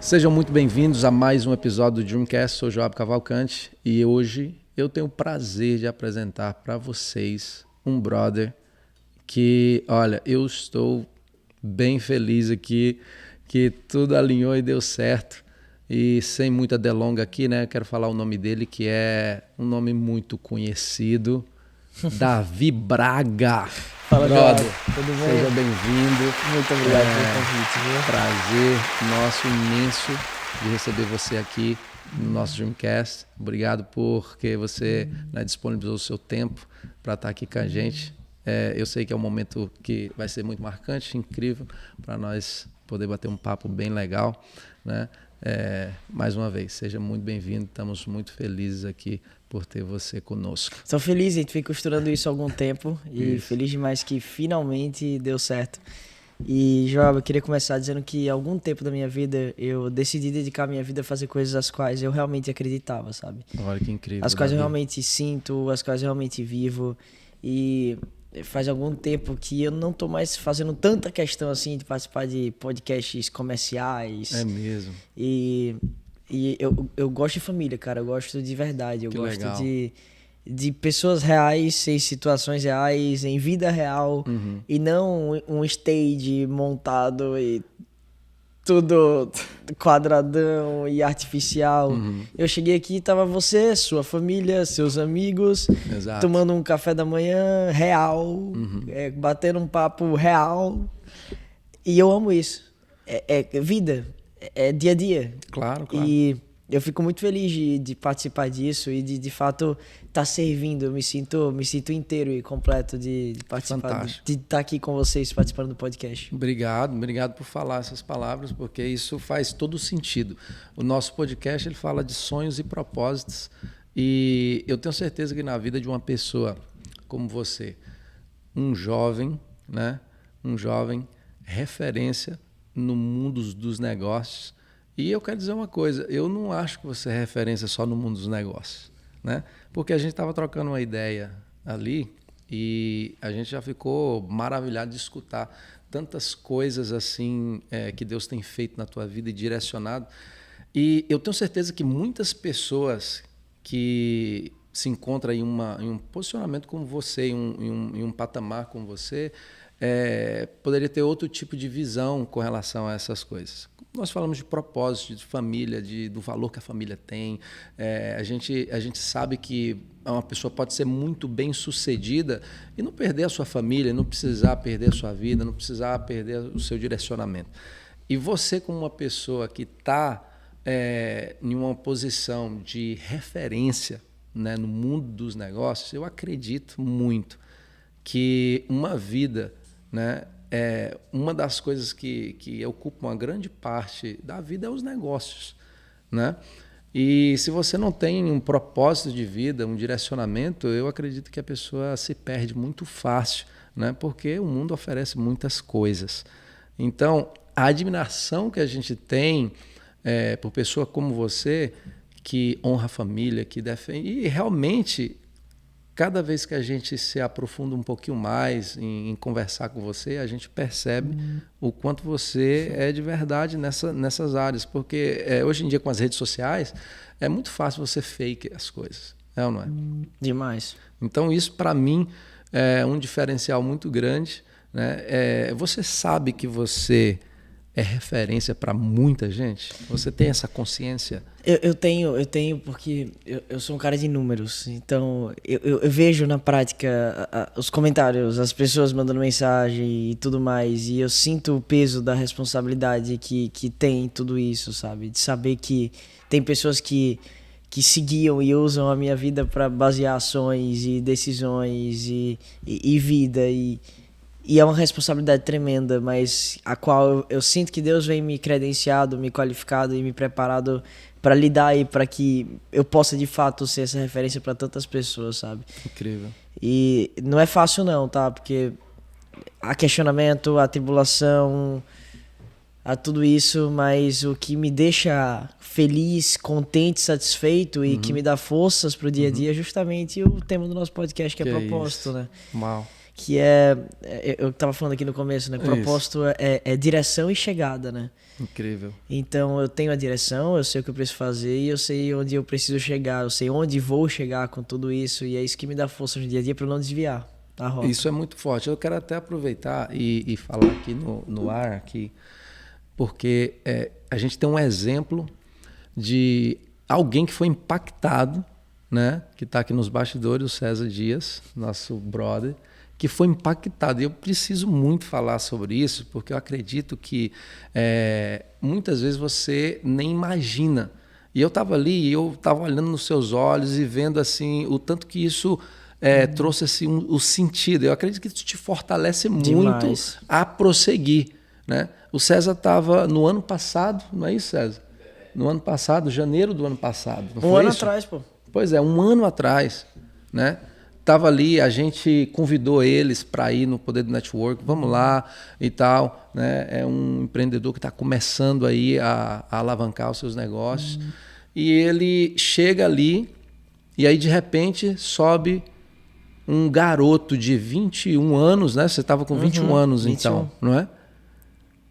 Sejam muito bem-vindos a mais um episódio do Dreamcast. Sou Joab Cavalcante e hoje eu tenho o prazer de apresentar para vocês um brother que, olha, eu estou bem feliz aqui, que tudo alinhou e deu certo. E sem muita delonga aqui, né, eu quero falar o nome dele, que é um nome muito conhecido, Davi Braga. Fala, brother, tudo bem? Seja bem-vindo. Muito obrigado pelo convite, viu? Prazer nosso imenso de receber você aqui no nosso Dreamcast. Obrigado porque você disponibilizou o seu tempo para estar aqui com a gente. Eu sei que é um momento que vai ser muito marcante, incrível, para nós poder bater um papo bem legal, né? Mais uma vez, seja muito bem-vindo. Estamos muito felizes aqui por ter você conosco. Estou feliz, a gente vem costurando isso há algum tempo e Isso. feliz demais que finalmente deu certo. E, Joab, eu queria começar dizendo que há algum tempo da minha vida eu decidi dedicar minha vida a fazer coisas às quais eu realmente acreditava, sabe? Olha que incrível. As quais eu Davi. realmente sinto, as quais eu realmente vivo. E faz algum tempo que eu não tô mais fazendo tanta questão assim de participar de podcasts comerciais. É mesmo. E eu gosto de família, cara. Eu gosto de verdade. Eu Que gosto legal. de pessoas reais, em situações reais, em vida real. Uhum. E não um stage montado e tudo quadradão e artificial. Uhum. Eu cheguei aqui e tava você, sua família, seus amigos, Exato. tomando um café da manhã real, batendo um papo real. E eu amo isso. É vida, é dia a dia. Claro, claro. E eu fico muito feliz de participar disso e de fato estar servindo. Eu me sinto inteiro e completo de participar, Fantástico. de estar aqui com vocês participando do podcast. Obrigado por falar essas palavras, porque isso faz todo sentido. O nosso podcast ele fala de sonhos e propósitos, e eu tenho certeza que na vida de uma pessoa como você, um jovem, né, um jovem referência no mundo dos negócios. E eu quero dizer uma coisa, eu não acho que você é referência só no mundo dos negócios, né? Porque a gente estava trocando uma ideia ali e a gente já ficou maravilhado de escutar tantas coisas assim que Deus tem feito na tua vida e direcionado. E eu tenho certeza que muitas pessoas que se encontram em um posicionamento como você, em um patamar como você, poderia ter outro tipo de visão com relação a essas coisas. Nós falamos de propósito, de família, do valor que a família tem. A gente sabe que uma pessoa pode ser muito bem sucedida e não perder a sua família, não precisar perder a sua vida, não precisar perder o seu direcionamento. E você, como uma pessoa que está em uma posição de referência, né, no mundo dos negócios, eu acredito muito que uma vida, né, uma das coisas que ocupa uma grande parte da vida é os negócios, né? E se você não tem um propósito de vida, um direcionamento, eu acredito que a pessoa se perde muito fácil, né? Porque o mundo oferece muitas coisas. Então, a admiração que a gente tem por pessoa como você, que honra a família, que defende, e realmente cada vez que a gente se aprofunda um pouquinho mais em conversar com você, a gente percebe o quanto você é de verdade nessas áreas. Porque hoje em dia, com as redes sociais, é muito fácil você fake as coisas. É ou não é? Demais. Então, isso, para mim, é um diferencial muito grande, né? Você sabe que você é referência para muita gente? Você tem essa consciência? Eu tenho porque eu sou um cara de números, então eu vejo na prática os comentários, as pessoas mandando mensagem e tudo mais, e eu sinto o peso da responsabilidade que tem tudo isso, sabe? De saber que tem pessoas que seguiam e usam a minha vida para basear ações e decisões e vida, e é uma responsabilidade tremenda, mas a qual eu sinto que Deus vem me credenciado, me qualificado e me preparado para lidar e para que eu possa de fato ser essa referência para tantas pessoas, sabe? Incrível. E não é fácil não, tá? Porque há questionamento, há tribulação, há tudo isso, mas o que me deixa feliz, contente, satisfeito e que me dá forças pro dia a dia é justamente o tema do nosso podcast, que é propósito, isso. né? Uau. que eu estava falando aqui no começo, né? Propósito é direção e chegada, né? Incrível. Então eu tenho a direção, eu sei o que eu preciso fazer e eu sei onde eu preciso chegar, eu sei onde vou chegar com tudo isso e é isso que me dá força no dia a dia para não desviar da rota. Isso é muito forte. Eu quero até aproveitar e falar aqui no ar, aqui, porque a gente tem um exemplo de alguém que foi impactado, né? Que está aqui nos bastidores, o César Dias, nosso brother, que foi impactado. E eu preciso muito falar sobre isso, porque eu acredito que muitas vezes você nem imagina. E eu estava ali, e eu estava olhando nos seus olhos e vendo assim o tanto que isso trouxe assim, o sentido. Eu acredito que isso te fortalece muito a prosseguir, né? O César estava no ano passado, não é isso, César? No ano passado, janeiro do ano passado. Não foi ano isso? atrás, pô. Pois é, um ano atrás, né? Tava ali, a gente convidou eles para ir no Poder do Network, vamos lá e tal, né? É um empreendedor que está começando aí a alavancar os seus negócios. E ele chega ali e aí de repente sobe um garoto de 21 anos, né? Você estava com 21 anos 21. então, não é?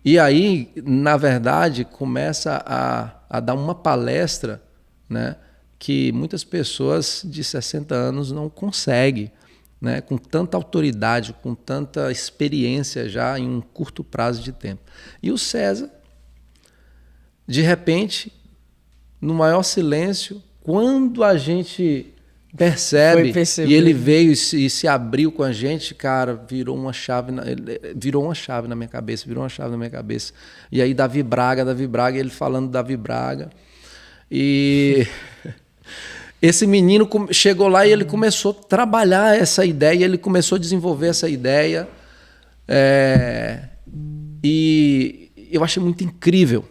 E aí, na verdade, começa a dar uma palestra, né? Que muitas pessoas de 60 anos não conseguem, né? Com tanta autoridade, com tanta experiência já em um curto prazo de tempo. E o César, de repente, no maior silêncio, quando a gente percebe e ele veio e se abriu com a gente, cara, virou uma chave na minha cabeça, E aí Davi Braga, ele falando Davi Braga. E esse menino chegou lá e ele começou a trabalhar essa ideia, ele começou a desenvolver essa ideia. E eu achei muito incrível.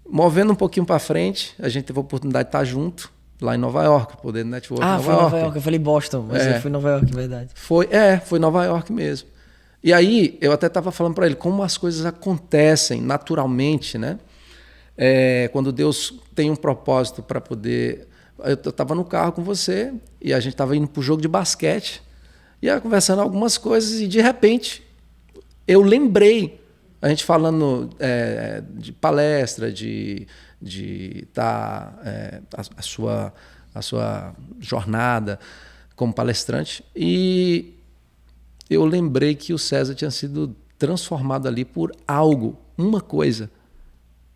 Movendo um pouquinho para frente, a gente teve a oportunidade de estar junto, lá em Nova York, Poder Network. Foi Nova York. Eu falei Boston, mas eu fui Nova York, em verdade. Foi Nova York mesmo. E aí, eu até estava falando para ele como as coisas acontecem naturalmente, né? Quando Deus tem um propósito para poder... Eu estava no carro com você e a gente estava indo para o jogo de basquete e ia conversando algumas coisas e de repente eu lembrei, a gente falando de palestra, de a sua jornada como palestrante, e eu lembrei que o César tinha sido transformado ali por algo, uma coisa.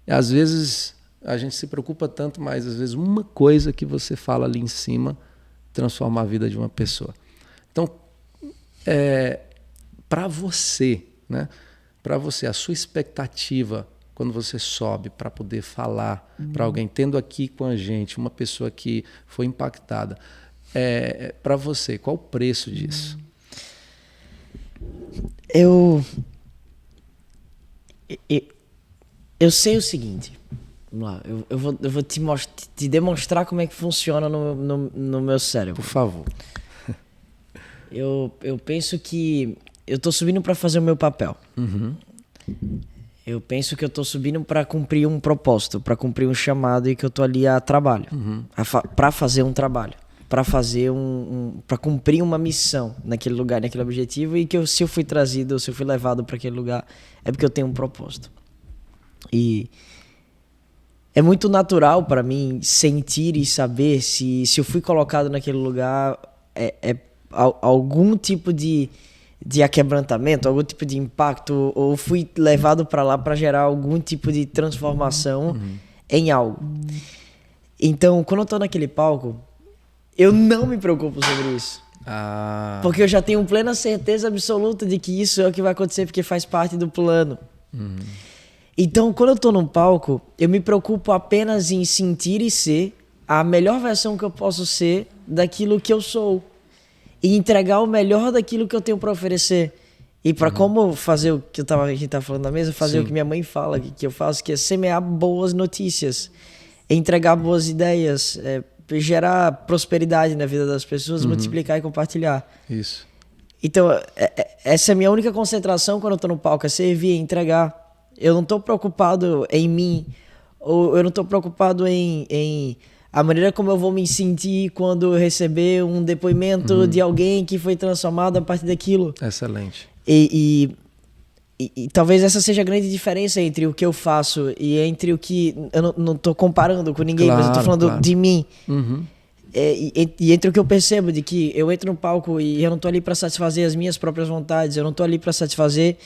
E às vezes a gente se preocupa tanto, mas às vezes uma coisa que você fala ali em cima transforma a vida de uma pessoa. Então, para você, né? Para você, a sua expectativa quando você sobe para poder falar para alguém, tendo aqui com a gente uma pessoa que foi impactada, para você, qual o preço disso? Eu sei o seguinte, vamos lá, eu vou te demonstrar como é que funciona no meu cérebro. Por favor. Eu penso que eu tô subindo para fazer o meu papel. Eu penso que eu tô subindo para cumprir um propósito, para cumprir um chamado e que eu tô ali a trabalho, para fazer um trabalho, para fazer para cumprir uma missão naquele lugar, naquele objetivo, e que se eu fui trazido, se eu fui levado para aquele lugar, é porque eu tenho um propósito. E é muito natural para mim sentir e saber se eu fui colocado naquele lugar algum tipo de aquebrantamento, algum tipo de impacto, ou fui levado para lá para gerar algum tipo de transformação em algo. Então, quando eu tô naquele palco, eu não me preocupo sobre isso. Porque eu já tenho plena certeza absoluta de que isso é o que vai acontecer, porque faz parte do plano. Então, quando eu tô num palco, eu me preocupo apenas em sentir e ser a melhor versão que eu posso ser daquilo que eu sou. E entregar o melhor daquilo que eu tenho para oferecer. E para como fazer o que a gente tá falando na mesa, fazer o que minha mãe fala, que eu faço, que é semear boas notícias, entregar boas ideias, gerar prosperidade na vida das pessoas, multiplicar e compartilhar. Isso. Então, essa é a minha única concentração quando eu tô no palco, é servir, entregar. Eu não tô preocupado em mim, ou eu não tô preocupado em a maneira como eu vou me sentir quando eu receber um depoimento de alguém que foi transformado a partir daquilo. Excelente. E talvez essa seja a grande diferença entre o que eu faço e entre o que... Eu não tô comparando com ninguém, mas eu tô falando de mim. E entre o que eu percebo de que eu entro no palco e eu não tô ali para satisfazer as minhas próprias vontades, eu não tô ali para satisfazer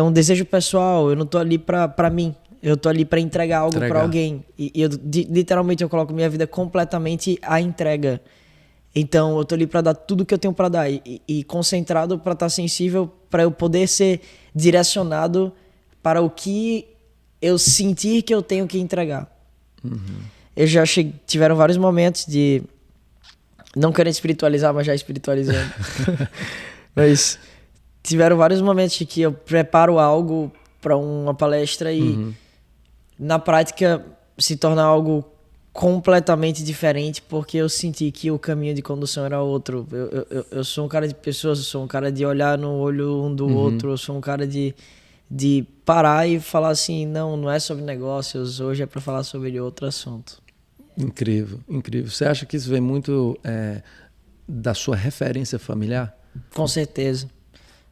um desejo pessoal, eu não tô ali para mim. Eu tô ali para entregar algo para alguém. E literalmente eu coloco minha vida completamente à entrega. Então eu tô ali para dar tudo que eu tenho para dar e concentrado para estar sensível, para eu poder ser direcionado para o que eu sentir que eu tenho que entregar. Eu já tiveram vários momentos de não querendo espiritualizar, mas já espiritualizando. Mas tiveram vários momentos de que eu preparo algo para uma palestra e na prática se torna algo completamente diferente porque eu senti que o caminho de condução era outro. Eu sou um cara de pessoas, eu sou um cara de olhar no olho um do outro, eu sou um cara de parar e falar assim, não é sobre negócios, hoje é para falar sobre outro assunto. Incrível, incrível. Você acha que isso vem muito da sua referência familiar? Com certeza.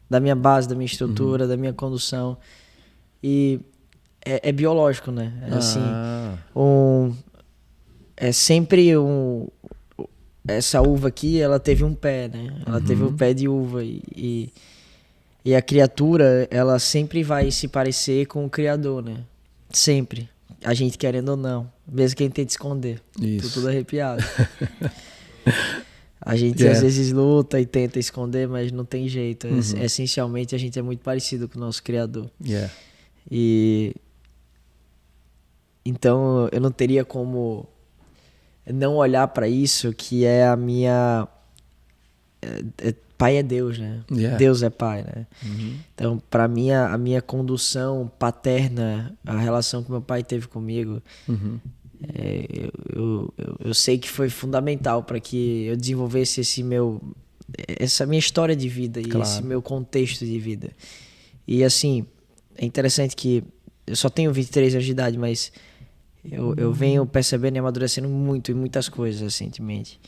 Da minha base, da minha estrutura, da minha condução. E é biológico, né? É sempre essa uva aqui, ela teve um pé, né? Ela teve um pé de uva e a criatura, ela sempre vai se parecer com o criador, né? Sempre. A gente querendo ou não. Mesmo quem tenta esconder. Tô tudo arrepiado. A gente às vezes luta e tenta esconder, mas não tem jeito. Essencialmente a gente é muito parecido com o nosso criador. E então eu não teria como não olhar para isso, que é a minha... Pai é Deus, né? Deus é pai, né? Então, para mim, a minha condução paterna, a relação que meu pai teve comigo, eu sei que foi fundamental para que eu desenvolvesse essa minha história de vida e esse meu contexto de vida. E assim, é interessante que eu só tenho 23 anos de idade, mas eu venho percebendo e amadurecendo muito em muitas coisas recentemente.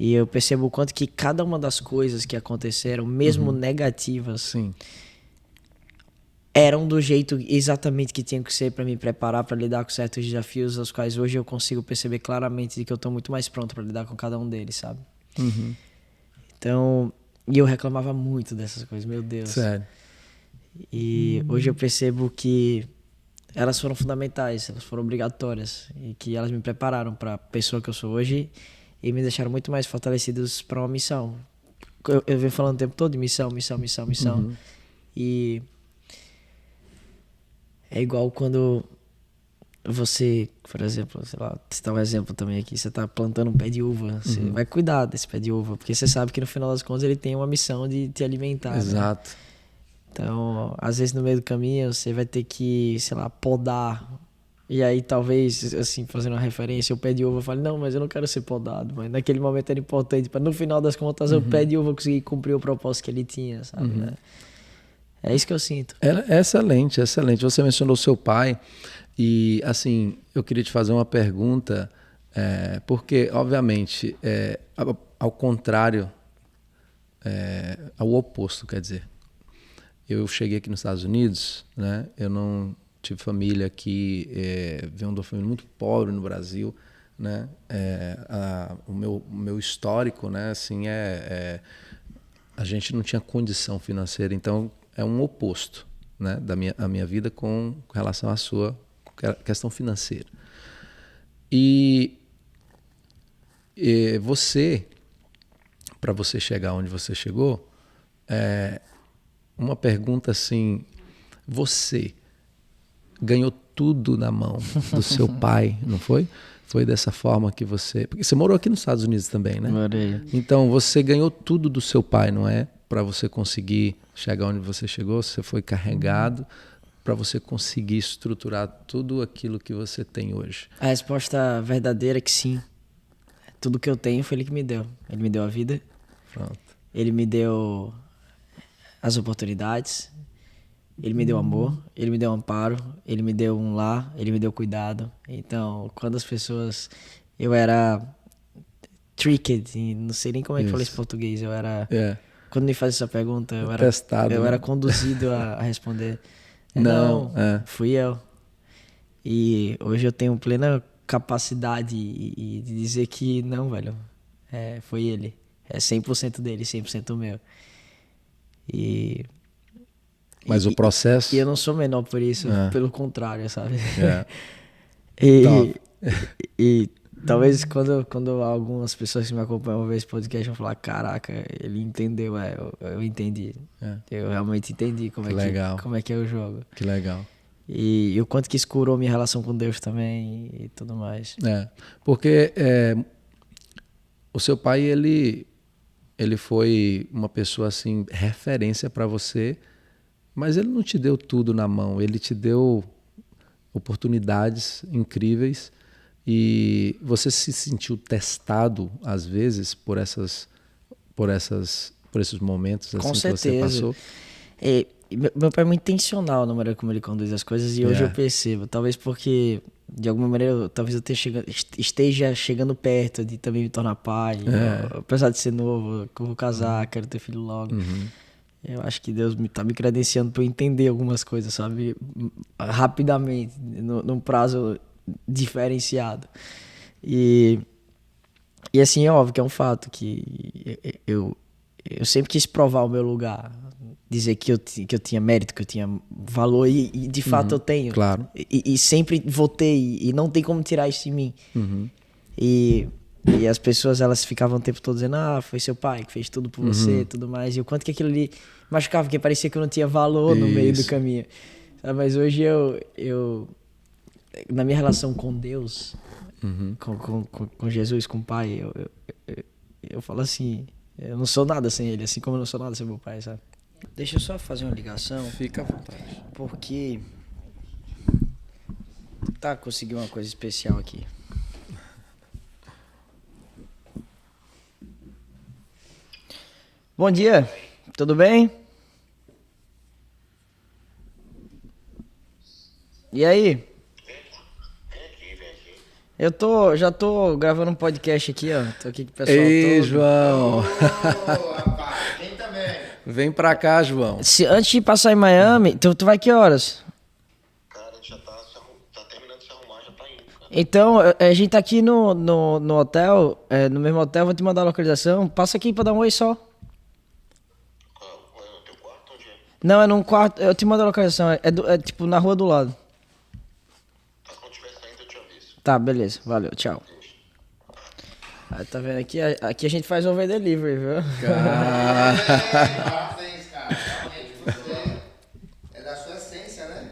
E eu percebo o quanto que cada uma das coisas que aconteceram, mesmo negativas, eram do jeito exatamente que tinham que ser para me preparar para lidar com certos desafios, aos quais hoje eu consigo perceber claramente de que eu estou muito mais pronto para lidar com cada um deles, sabe? Então, e eu reclamava muito dessas coisas, meu Deus. Sério? E hoje eu percebo que elas foram fundamentais, elas foram obrigatórias e que elas me prepararam para a pessoa que eu sou hoje e me deixaram muito mais fortalecidos para uma missão. Eu venho falando o tempo todo de missão. E é igual quando você, por exemplo, sei lá, você dá um exemplo também aqui, você tá plantando um pé de uva, você vai cuidar desse pé de uva, porque você sabe que no final das contas ele tem uma missão de te alimentar. Exato. Né? Então, às vezes no meio do caminho você vai ter que, sei lá, podar. E aí talvez, assim, fazendo uma referência, o pé de uva fale, não, mas eu não quero ser podado. Mas naquele momento era importante, para no final das contas o pé de uva conseguir cumprir o propósito que ele tinha, sabe? Né? É isso que eu sinto. É excelente, excelente. Você mencionou seu pai e, assim, eu queria te fazer uma pergunta, porque, obviamente, ao contrário, ao oposto, quer dizer, eu cheguei aqui nos Estados Unidos, né? Eu não tive família aqui, venho de uma família muito pobre no Brasil, né? O meu histórico, né? Assim, a gente não tinha condição financeira, então é um oposto, né? A minha vida com relação à sua questão financeira. E você, para você chegar onde você chegou, uma pergunta assim, você ganhou tudo na mão do seu pai, não foi? Foi dessa forma que você... Porque você morou aqui nos Estados Unidos também, né? Morei. Então, você ganhou tudo do seu pai, não é? Para você conseguir chegar onde você chegou, você foi carregado para você conseguir estruturar tudo aquilo que você tem hoje. A resposta verdadeira é que sim. Tudo que eu tenho foi ele que me deu. Ele me deu a vida. Pronto. Ele me deu as oportunidades. Ele me deu amor, ele me deu amparo, ele me deu um lar, ele me deu cuidado. Então, quando as pessoas eu era tricked, não sei nem como é que fala isso em português. Eu era... Quando me faz essa pergunta, eu era conduzido a responder. Não, fui eu. E hoje eu tenho plena capacidade de dizer que não, velho. Foi ele. É 100% dele, 100% meu. Mas o processo... E eu não sou menor por isso, pelo contrário, sabe? E talvez quando algumas pessoas que me acompanham vão ver esse podcast vão falar, caraca, ele entendeu, eu entendi. Eu realmente entendi como é que é o jogo. Que legal. E o quanto que isso curou minha relação com Deus também e tudo mais. Porque o seu pai, ele foi uma pessoa assim, referência para você, mas ele não te deu tudo na mão, ele te deu oportunidades incríveis e você se sentiu testado às vezes por esses momentos assim, que você passou? Meu pai é muito intencional na maneira como ele conduz as coisas e hoje eu percebo, talvez porque de alguma maneira talvez eu esteja chegando perto de também me tornar pai, apesar de ser novo, que eu vou casar, quero ter filho logo. Eu acho que Deus tá me credenciando para eu entender algumas coisas, sabe? Rapidamente, num prazo diferenciado. E assim, é óbvio que é um fato que eu sempre quis provar o meu lugar. Dizer que eu tinha mérito, que eu tinha valor e de fato eu tenho. Claro. E sempre votei e não tem como tirar isso de mim. E as pessoas, elas ficavam o tempo todo dizendo, foi seu pai que fez tudo por você e tudo mais. E o quanto que aquilo ali machucava, porque parecia que eu não tinha valor no meio do caminho. Mas hoje eu na minha relação com Deus, com Jesus, com o Pai, eu falo assim, eu não sou nada sem ele, assim como eu não sou nada sem meu pai, sabe? Deixa eu só fazer uma ligação. Fica à vontade. Porque consegui uma coisa especial aqui. Bom dia, tudo bem? E aí? Eu já tô gravando um podcast aqui, ó. Tô aqui com o pessoal todo. Ei, João! Vem também. Vem pra cá, João. Antes de passar em Miami, tu vai que horas? Cara, a gente já tá terminando de se arrumar, já tá indo, cara. Então, a gente tá aqui no hotel, no mesmo hotel, vou te mandar a localização. Passa aqui pra dar um oi só. Qual é o teu quarto? Onde é? Não, é num quarto, eu te mando a localização, é tipo na rua do lado. Tá, quando tiver saindo eu te aviso. Tá, beleza, valeu, tchau. Aí, tá vendo aqui? Aqui a gente faz over delivery, viu? É da sua essência, né?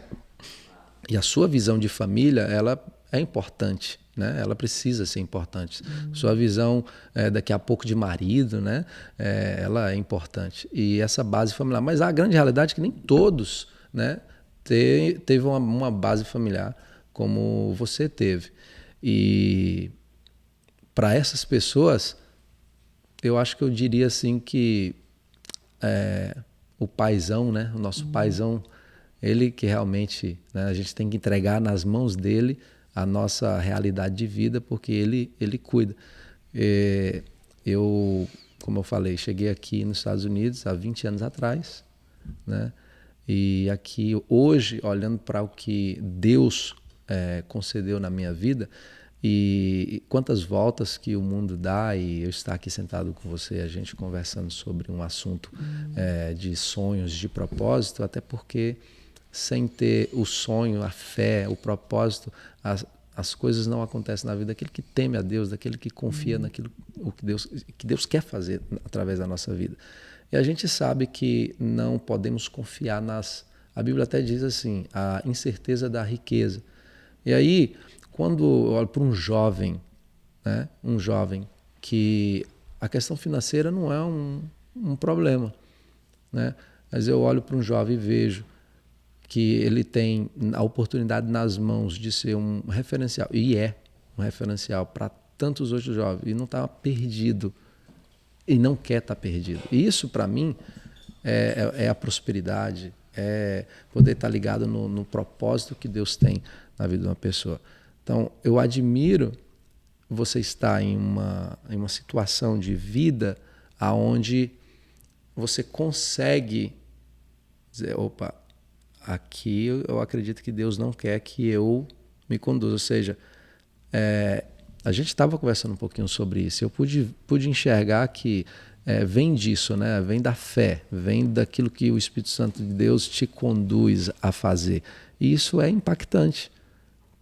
E a sua visão de família, ela é importante, né? Ela precisa ser importante. Sua visão daqui a pouco de marido, né? Ela é importante. E essa base familiar. Mas a grande realidade é que nem todos, né, teve uma base familiar como você teve. E para essas pessoas, eu acho que eu diria assim que o paizão, né? O nosso paizão, ele que realmente, né, a gente tem que entregar nas mãos dele a nossa realidade de vida, porque ele cuida. Eu, como eu falei, cheguei aqui nos Estados Unidos há 20 anos atrás, né? E aqui hoje, olhando para o que Deus concedeu na minha vida, e quantas voltas que o mundo dá, e eu estar aqui sentado com você, a gente conversando sobre um assunto de sonhos, de propósito, até porque sem ter o sonho, a fé, o propósito, as coisas não acontecem na vida daquele que teme a Deus, daquele que confia naquilo que Deus quer fazer através da nossa vida. E a gente sabe que não podemos confiar a Bíblia até diz assim, a incerteza da riqueza. E aí, quando eu olho para um jovem, né, um jovem que a questão financeira não é um problema, né, mas eu olho para um jovem e vejo que ele tem a oportunidade nas mãos de ser um referencial, e é um referencial para tantos outros jovens, e não está perdido, e não quer estar perdido. E isso, para mim, é a prosperidade, é poder estar ligado no propósito que Deus tem na vida de uma pessoa. Então, eu admiro você está em uma situação de vida aonde você consegue dizer, opa, aqui eu acredito que Deus não quer que eu me conduza. Ou seja, a gente estava conversando um pouquinho sobre isso. Eu pude enxergar que vem disso, né? Vem da fé, vem daquilo que o Espírito Santo de Deus te conduz a fazer. E isso é impactante,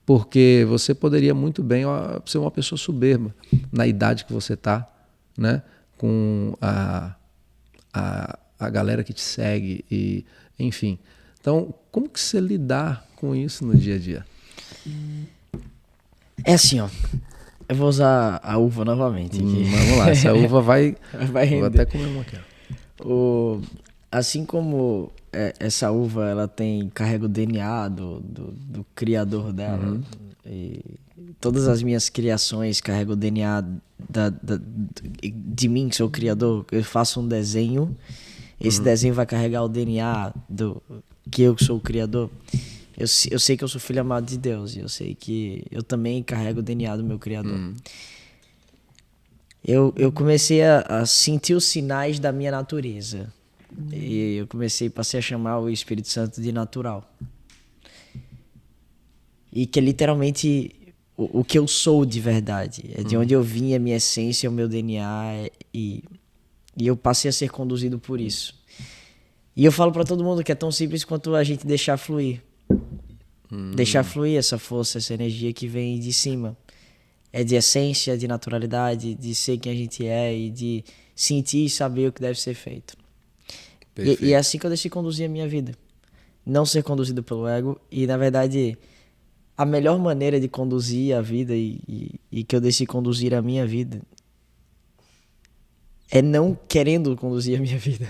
porque você poderia muito bem ser uma pessoa soberba na idade que você está, né? Com a galera que te segue, e enfim. Então, como que você lidar com isso no dia a dia? É assim, ó. Eu vou usar a uva novamente aqui. Vamos lá, essa uva vai render. Vou até comer uma aqui. Assim como essa uva ela carrega o DNA do criador dela, e todas as minhas criações carregam o DNA de mim, que sou o criador. Eu faço um desenho, esse desenho vai carregar o DNA que eu sou o criador. Eu sei que eu sou filho amado de Deus, e eu sei que eu também carrego o DNA do meu criador. Eu comecei a sentir os sinais da minha natureza. E eu passei a chamar o Espírito Santo de natural. E que é literalmente o que eu sou de verdade. É de onde eu vim, a minha essência, o meu DNA. E eu passei a ser conduzido por isso. E eu falo pra todo mundo que é tão simples quanto a gente deixar fluir. Deixar fluir essa força, essa energia que vem de cima. É de essência, de naturalidade, de ser quem a gente é e de sentir e saber o que deve ser feito. E é assim que eu decidi conduzir a minha vida. Não ser conduzido pelo ego. E, na verdade, a melhor maneira de conduzir a vida e que eu decidi conduzir a minha vida é não querendo conduzir a minha vida.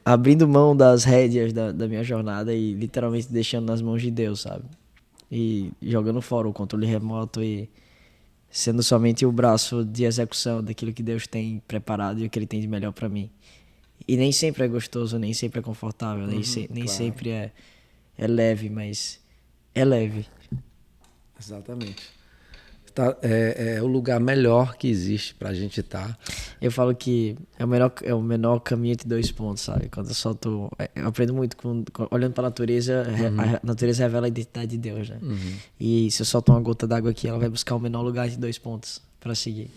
Abrindo mão das rédeas da minha jornada e literalmente deixando nas mãos de Deus, sabe? E jogando fora o controle remoto e sendo somente o braço de execução daquilo que Deus tem preparado e o que Ele tem de melhor pra mim. E nem sempre é gostoso, nem sempre é confortável, nem claro. sempre é leve, mas é leve. Exatamente. É o lugar melhor que existe pra gente estar. Eu falo que é o menor caminho entre 2 pontos, sabe? Quando eu solto... Eu aprendo muito olhando pra natureza, a natureza revela a identidade de Deus, né? E se eu solto uma gota d'água aqui, ela vai buscar o menor lugar entre 2 pontos pra seguir.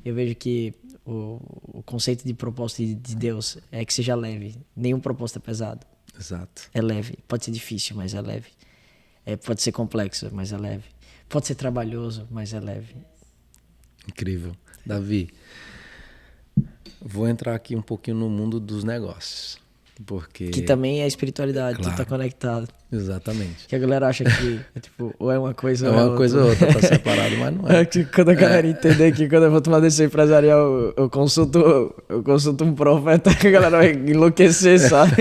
Eu vejo que o conceito de propósito de Deus é que seja leve. Nenhum propósito é pesado. Exato. É leve. Pode ser difícil, mas é leve. Pode ser complexo, mas é leve. Pode ser trabalhoso, mas é leve. Incrível. Davi, vou entrar aqui um pouquinho no mundo dos negócios. Porque... Que também é espiritualidade, Claro. tudo tá conectado. Exatamente. Que a galera acha que ou é uma coisa É ou é uma outra. coisa ou outra, tá separado, mas não é. Que quando a galera entender que quando eu vou tomar decisão empresarial, eu consulto um profeta, a galera vai enlouquecer, sabe?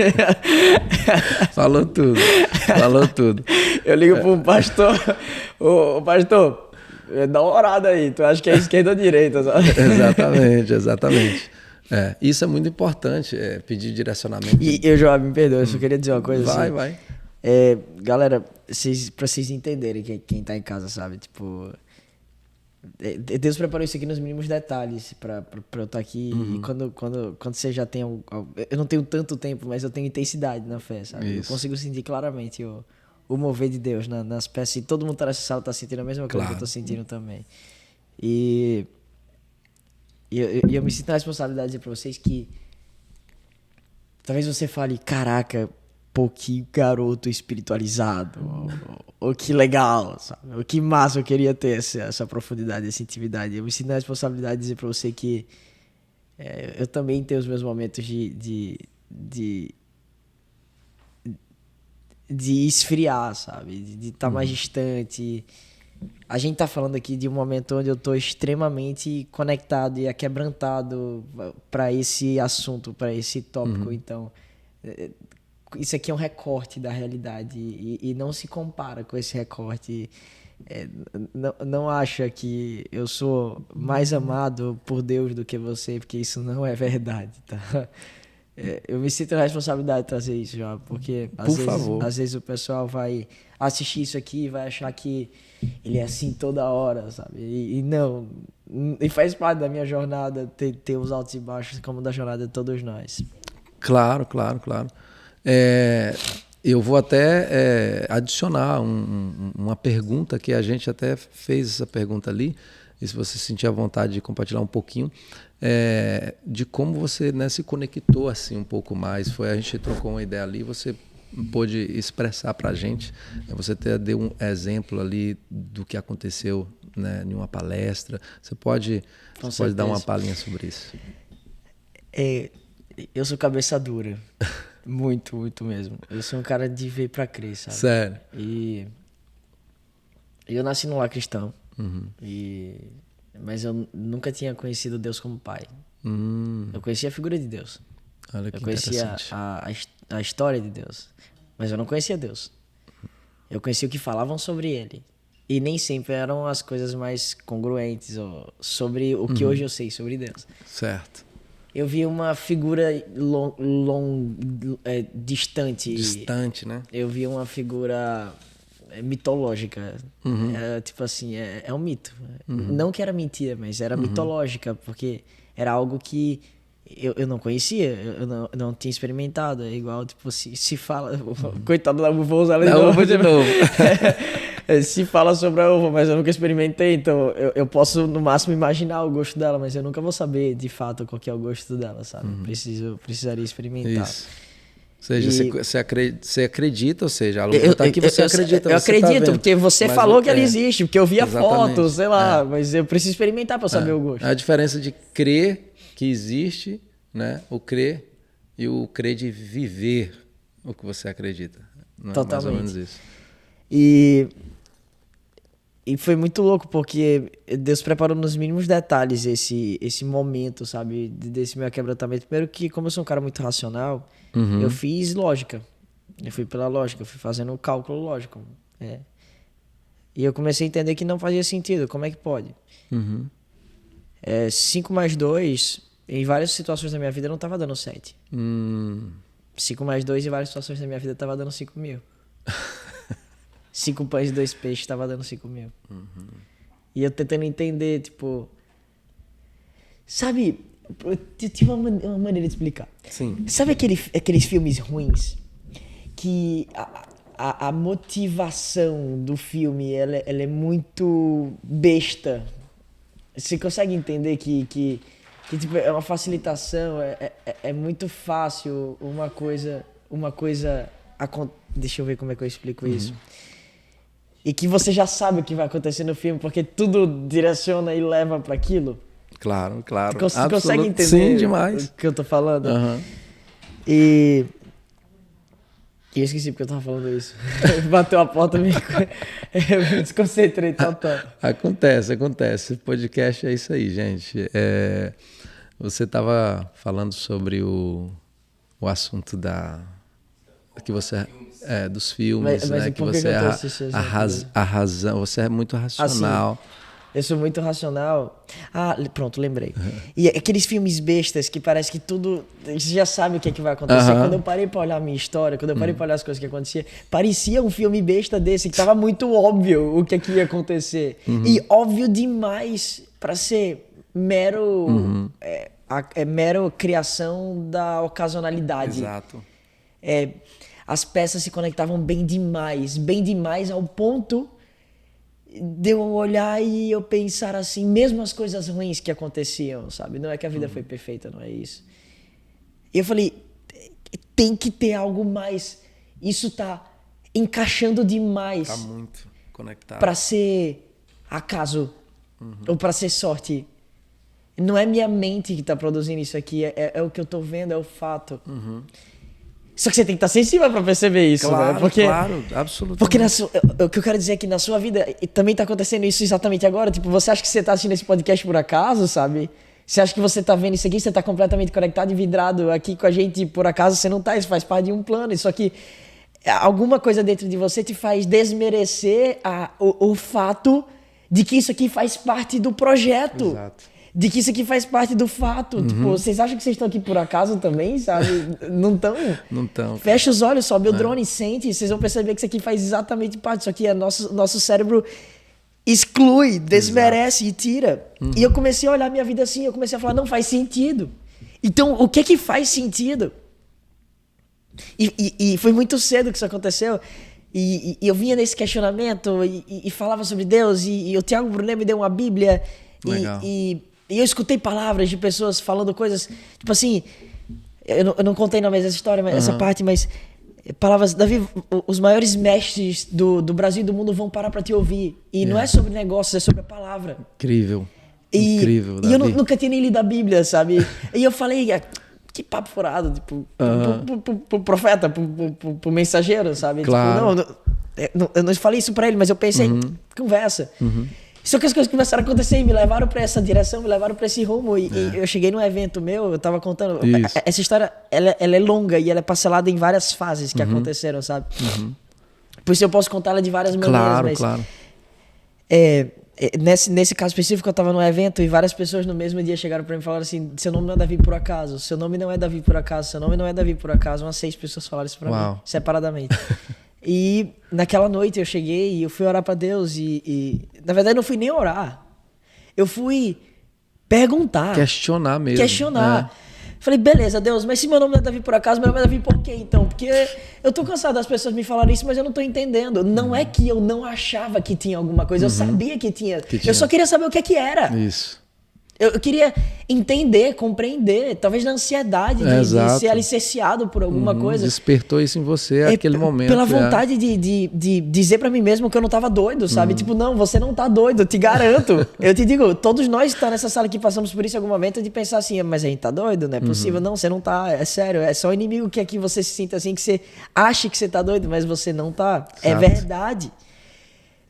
Falou tudo. Falou tudo. Eu ligo pro pastor, ô pastor, dá uma orada aí, tu acha que é esquerda ou direita, sabe? Exatamente. Isso é muito importante, pedir direcionamento. E eu, Joab, me perdoa, eu só queria dizer uma coisa assim. Vai. Galera, pra vocês entenderem, quem tá em casa, sabe? Tipo, Deus preparou isso aqui nos mínimos detalhes pra eu estar aqui. E quando você já tem... Eu não tenho tanto tempo, mas eu tenho intensidade na fé, sabe? Isso. Eu consigo sentir claramente o mover de Deus nas peças. E todo mundo tá nessa sala tá sentindo a mesma coisa que eu tô sentindo também. E eu me sinto na responsabilidade de dizer pra vocês que talvez você fale, caraca, pô, que garoto espiritualizado, ou que legal, sabe? Ou que massa, eu queria ter essa profundidade, essa intimidade. Eu me sinto na responsabilidade de dizer pra você que eu também tenho os meus momentos de esfriar, sabe? De estar mais distante. A gente tá falando aqui de um momento onde eu tô extremamente conectado e aquebrantado para esse assunto, para esse tópico. Então, isso aqui é um recorte da realidade e não se compara com esse recorte. Não acha que eu sou mais amado por Deus do que você, porque isso não é verdade, tá? Eu me sinto na responsabilidade de trazer isso já, porque Por favor. às vezes o pessoal vai assistir isso aqui e vai achar que ele é assim toda hora, sabe? E não. E faz parte da minha jornada ter os altos e baixos, como da jornada de todos nós. Claro. Eu vou até adicionar uma pergunta que a gente até fez essa pergunta ali, e se você sentir a vontade de compartilhar um pouquinho, de como você, né, se conectou assim um pouco mais. A gente trocou uma ideia ali, você pôde expressar para a gente, você deu um exemplo ali do que aconteceu, né, em uma palestra. Você pode dar uma palhinha sobre isso? Eu sou cabeça dura. Muito, muito mesmo. Eu sou um cara de ver pra crer, sabe? Sério? E eu nasci num lar cristão. Uhum. Mas eu nunca tinha conhecido Deus como pai. Eu conhecia a figura de Deus. Olha que Eu conhecia interessante. a história de Deus. Mas eu não conhecia Deus. Eu conhecia o que falavam sobre ele. E nem sempre eram as coisas mais congruentes sobre o que hoje eu sei sobre Deus. Certo. Eu vi uma figura distante. Distante, né? Eu vi uma figura mitológica. Tipo assim, é um mito. Não que era mentira, mas era mitológica, porque era algo que eu não conhecia, eu não tinha experimentado. É igual, tipo, se fala... Coitado da uva, vou usar ela de novo. Uva de novo. Se fala sobre a uva, mas eu nunca experimentei, então eu posso no máximo imaginar o gosto dela, mas eu nunca vou saber de fato qual que é o gosto dela, sabe? Precisaria experimentar. Isso. Ou seja, você acredita, ou seja, a luta tá aqui, você acredita. Eu você acredito, tá porque você mas falou que ela existe, porque eu via exatamente. fotos, sei lá, mas eu preciso experimentar para saber o gosto. A diferença de crer que existe, né? O crer e o crer de viver o que você acredita. Né? Totalmente. Mais ou menos isso. E foi muito louco, porque Deus preparou nos mínimos detalhes esse momento, sabe? Desse meu quebrantamento. Primeiro que, como eu sou um cara muito racional, eu fiz lógica. Eu fui pela lógica, eu fui fazendo um cálculo lógico. E eu comecei a entender que não fazia sentido. Como é que pode? 5 mais 2, em várias situações da minha vida, não estava dando 7. 5 mais 2, em várias situações da minha vida, estava dando 5 mil. 5 pães e 2 peixes estava dando 5 mil. E eu tentando entender, tipo... Sabe, eu tive uma maneira de explicar. Sim. Sabe aqueles filmes ruins? Que a motivação do filme, ela é muito besta. Você consegue entender que tipo, é uma facilitação, é muito fácil uma coisa... Deixa eu ver como é que eu explico isso. E que você já sabe o que vai acontecer no filme, porque tudo direciona e leva para aquilo. Claro. Você consegue entender Sim, demais. o que eu tô falando? Uhum. E eu esqueci porque eu tava falando isso. Bateu a porta, eu me desconcentrei total. Acontece. Podcast é isso aí, gente. Você tava falando sobre o assunto que você... dos filmes, mas né? Que você a razão, você é muito racional. Assim, eu sou muito racional. Pronto, lembrei. E aqueles filmes bestas que parece que tudo... Você já sabe o que é que vai acontecer. Quando eu parei pra olhar a minha história, quando eu parei pra olhar as coisas que aconteciam, parecia um filme besta desse, que tava muito óbvio o que é que ia acontecer. E óbvio demais pra ser mero... mero criação da ocasionalidade. Exato. As peças se conectavam bem demais ao ponto de eu olhar e eu pensar assim, mesmo as coisas ruins que aconteciam, sabe? Não é que a vida foi perfeita, não é isso. E eu falei, tem que ter algo mais. Isso tá encaixando demais. Tá muito conectado. Pra ser acaso ou pra ser sorte. Não é minha mente que tá produzindo isso aqui, é o que eu tô vendo, é o fato. Só que você tem que estar sensível pra perceber isso, claro, né? Porque, claro, absolutamente. Porque o que eu quero dizer é que na sua vida também tá acontecendo isso exatamente agora. Tipo, você acha que você tá assistindo esse podcast por acaso, sabe? Você acha que você tá vendo isso aqui, você tá completamente conectado e vidrado aqui com a gente por acaso, você não tá, isso faz parte de um plano. Só que alguma coisa dentro de você te faz desmerecer o fato de que isso aqui faz parte do projeto. Exato. de que isso aqui faz parte do fato. Tipo, vocês acham que vocês estão aqui por acaso também, sabe? Não estão? Não estão. Fecha os olhos, sobe o drone, sente, vocês vão perceber que isso aqui faz exatamente parte. Só que nosso cérebro exclui, desmerece e tira. E eu comecei a olhar minha vida assim, eu comecei a falar, não faz sentido. Então, o que faz sentido? E foi muito cedo que isso aconteceu. E eu vinha nesse questionamento e falava sobre Deus. E o Thiago Brunet me deu uma Bíblia. E eu escutei palavras de pessoas falando coisas. Tipo assim, eu não contei na mesa essa história, essa parte, mas palavras. Davi, os maiores mestres do Brasil e do mundo vão parar para te ouvir. E não é sobre negócios, é sobre a palavra. Incrível. Incrível, Davi. E eu nunca tinha nem lido a Bíblia, sabe? E eu falei, que papo furado, tipo, pro profeta, pro mensageiro, sabe? Claro. Tipo, eu não falei isso pra ele, mas eu pensei, conversa. Só que as coisas começaram a acontecer e me levaram pra essa direção, me levaram pra esse rumo. E eu cheguei num evento meu, eu tava contando. Isso. Essa história, ela é longa e ela é parcelada em várias fases que aconteceram, sabe? Por isso eu posso contar ela de várias maneiras. Mas, claro. Nesse caso específico, eu estava num evento e várias pessoas no mesmo dia chegaram para mim e falaram assim: seu nome não é Davi por acaso, seu nome não é Davi por acaso, seu nome não é Davi por acaso. Umas 6 pessoas falaram isso para mim, separadamente. E naquela noite eu cheguei e eu fui orar para Deus e na verdade eu não fui nem orar, eu fui perguntar. Questionar mesmo. Falei, beleza, Deus, mas se meu nome não é Davi por acaso, meu nome é Davi por quê, então? Porque eu tô cansado das pessoas me falarem isso, mas eu não tô entendendo. Não é que eu não achava que tinha alguma coisa, eu sabia que tinha. Eu só queria saber o que é que era. Isso. Eu queria entender, compreender, talvez na ansiedade de ser alicerciado por alguma coisa. Despertou isso em você naquele momento. Pela vontade de dizer pra mim mesmo que eu não tava doido, sabe? Tipo, não, você não tá doido, eu te garanto. Eu te digo, todos nós que tá nessa sala aqui passamos por isso em algum momento de pensar assim, mas a gente tá doido, não é possível. Não, você não tá, é sério, é só o inimigo que aqui você se sinta assim, que você acha que você tá doido, mas você não tá. Exato. É verdade.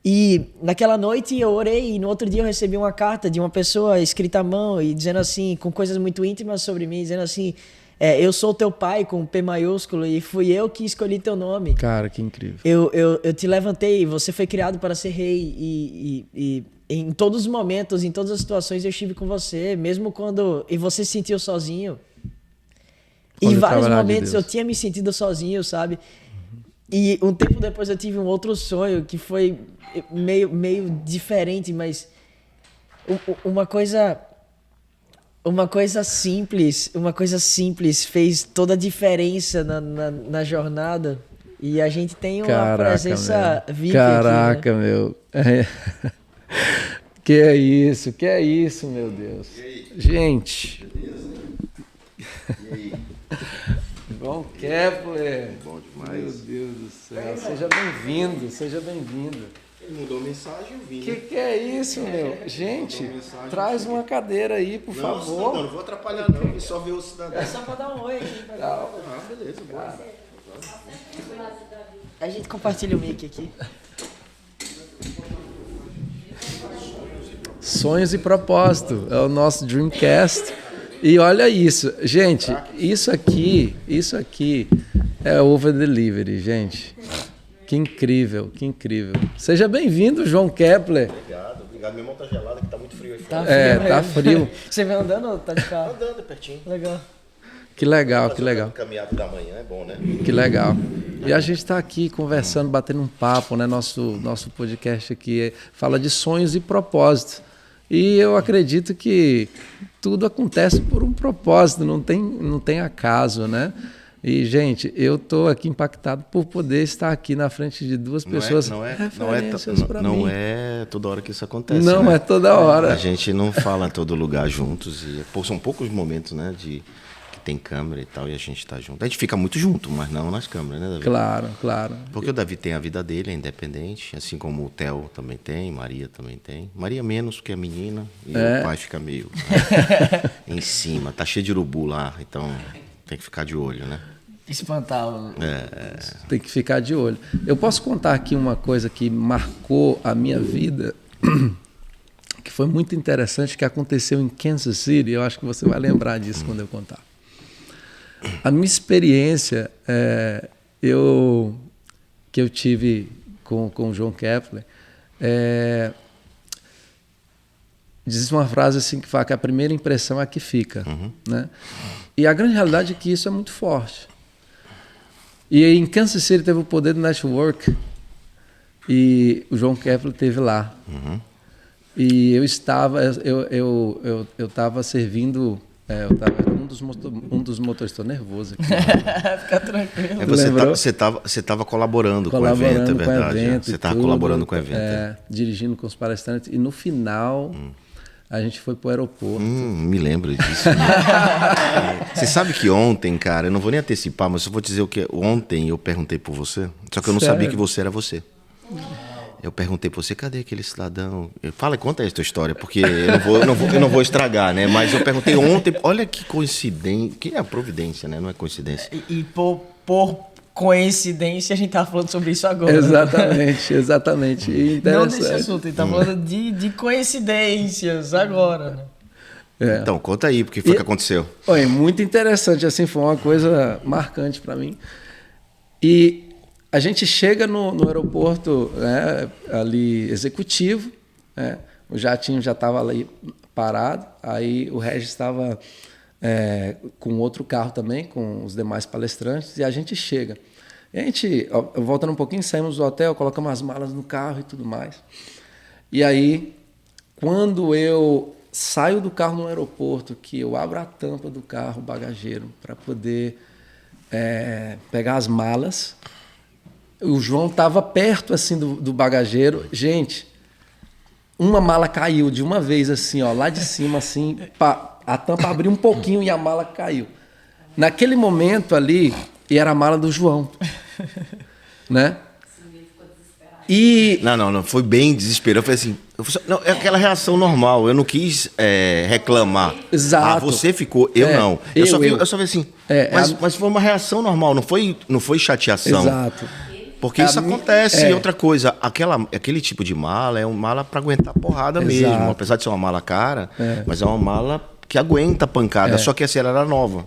E naquela noite eu orei e no outro dia eu recebi uma carta de uma pessoa escrita à mão e dizendo assim, com coisas muito íntimas sobre mim, dizendo assim, eu sou teu pai com P maiúsculo e fui eu que escolhi teu nome. Cara, que incrível. Eu te levantei, você foi criado para ser rei e em todos os momentos, em todas as situações eu estive com você, mesmo quando você se sentiu sozinho. Em vários momentos eu tinha me sentido sozinho, sabe? E um tempo depois eu tive um outro sonho que foi meio diferente, mas uma coisa simples fez toda a diferença na jornada. E a gente tem uma presença viva aqui, né? Caraca, meu. Que é isso, meu Deus. Gente. E aí? João Kepler. Bom demais. Meu Deus do céu. Seja bem-vindo. Ele mudou a mensagem, eu vim. Que é isso, meu? Gente, traz uma cadeira aí, por favor. Não vou atrapalhar não, só ver o cidadão. É só pra dar um oi aqui. Beleza, bora. A gente compartilha o mic aqui. Sonhos e propósito. É o nosso Dreamcast. E olha isso, gente, isso aqui é over delivery, gente. Que incrível. Seja bem-vindo, João Kepler. Obrigado. Meu irmão tá gelado, que tá muito frio aí fora. Tá frio. Você vem andando ou tá de carro? Andando pertinho. Legal. Que legal. Caminhada da manhã é bom, né? Que legal. E a gente está aqui conversando, batendo um papo, né? Nosso podcast aqui fala de sonhos e propósitos. E eu acredito que tudo acontece por um propósito, não tem acaso, né? E, gente, eu estou aqui impactado por poder estar aqui na frente de duas pessoas referências para mim. Não é toda hora que isso acontece. Não é toda hora. A gente não fala em todo lugar juntos. São poucos momentos, né, que tem câmera e tal, e a gente está junto. A gente fica muito junto, mas não nas câmeras, né, Davi? Claro. Porque o Davi tem a vida dele, é independente, assim como o Theo também tem, Maria também tem. Maria menos, porque é menina, e o pai fica meio em cima. Tá cheio de urubu lá, então tem que ficar de olho, né? Espantá-lo. Tem que ficar de olho. Eu posso contar aqui uma coisa que marcou a minha vida, que foi muito interessante, que aconteceu em Kansas City. Eu acho que você vai lembrar disso quando eu contar. A minha experiência que eu tive com o João Kepler, diz uma frase assim que fala que a primeira impressão é a que fica, né? E a grande realidade é que isso é muito forte. E aí, em Kansas City teve o poder do network e o João Kepler esteve lá. E eu estava servindo, era um dos motores. Estou nervoso aqui. Fica tranquilo. Você estava colaborando com o evento, é verdade. Você estava colaborando com o evento. Dirigindo com os palestrantes. E no final, a gente foi para o aeroporto. Me lembro disso. Você sabe que ontem, cara, eu não vou nem antecipar, mas eu vou dizer o que ontem eu perguntei por você, só que eu não sabia que você era você. Eu perguntei por você, cadê aquele cidadão? Conta aí a tua história, porque eu não vou estragar, né? Mas eu perguntei ontem, olha que coincidência, que é a providência, né? Não é coincidência. E por coincidência, a gente tava falando sobre isso agora. Exatamente. Não desse assunto, a gente tá falando de coincidências agora, né? Então, conta aí, porque foi que aconteceu. Foi muito interessante, assim, foi uma coisa marcante para mim. E a gente chega no aeroporto, né, ali executivo, né, o jatinho já estava ali parado, aí o Regis estava com outro carro também, com os demais palestrantes, e a gente chega. E a gente, voltando um pouquinho, saímos do hotel, colocamos as malas no carro e tudo mais. E aí, quando eu saio do carro no aeroporto, que eu abro a tampa do carro, bagageiro, para poder pegar as malas, o João estava perto assim do bagageiro. Gente, uma mala caiu de uma vez assim, ó, lá de cima assim, a tampa abriu um pouquinho e a mala caiu. Naquele momento ali, e era a mala do João, né? E não, foi bem desesperado. Eu falei assim, não, é aquela reação normal. Eu não quis reclamar. Exato. Você ficou, eu não. Eu só vi assim. Mas foi uma reação normal, não foi chateação. Exato. Porque isso acontece. E outra coisa, aquele tipo de mala é uma mala para aguentar porrada mesmo. Apesar de ser uma mala cara, mas é uma mala que aguenta pancada. Só que essa era nova.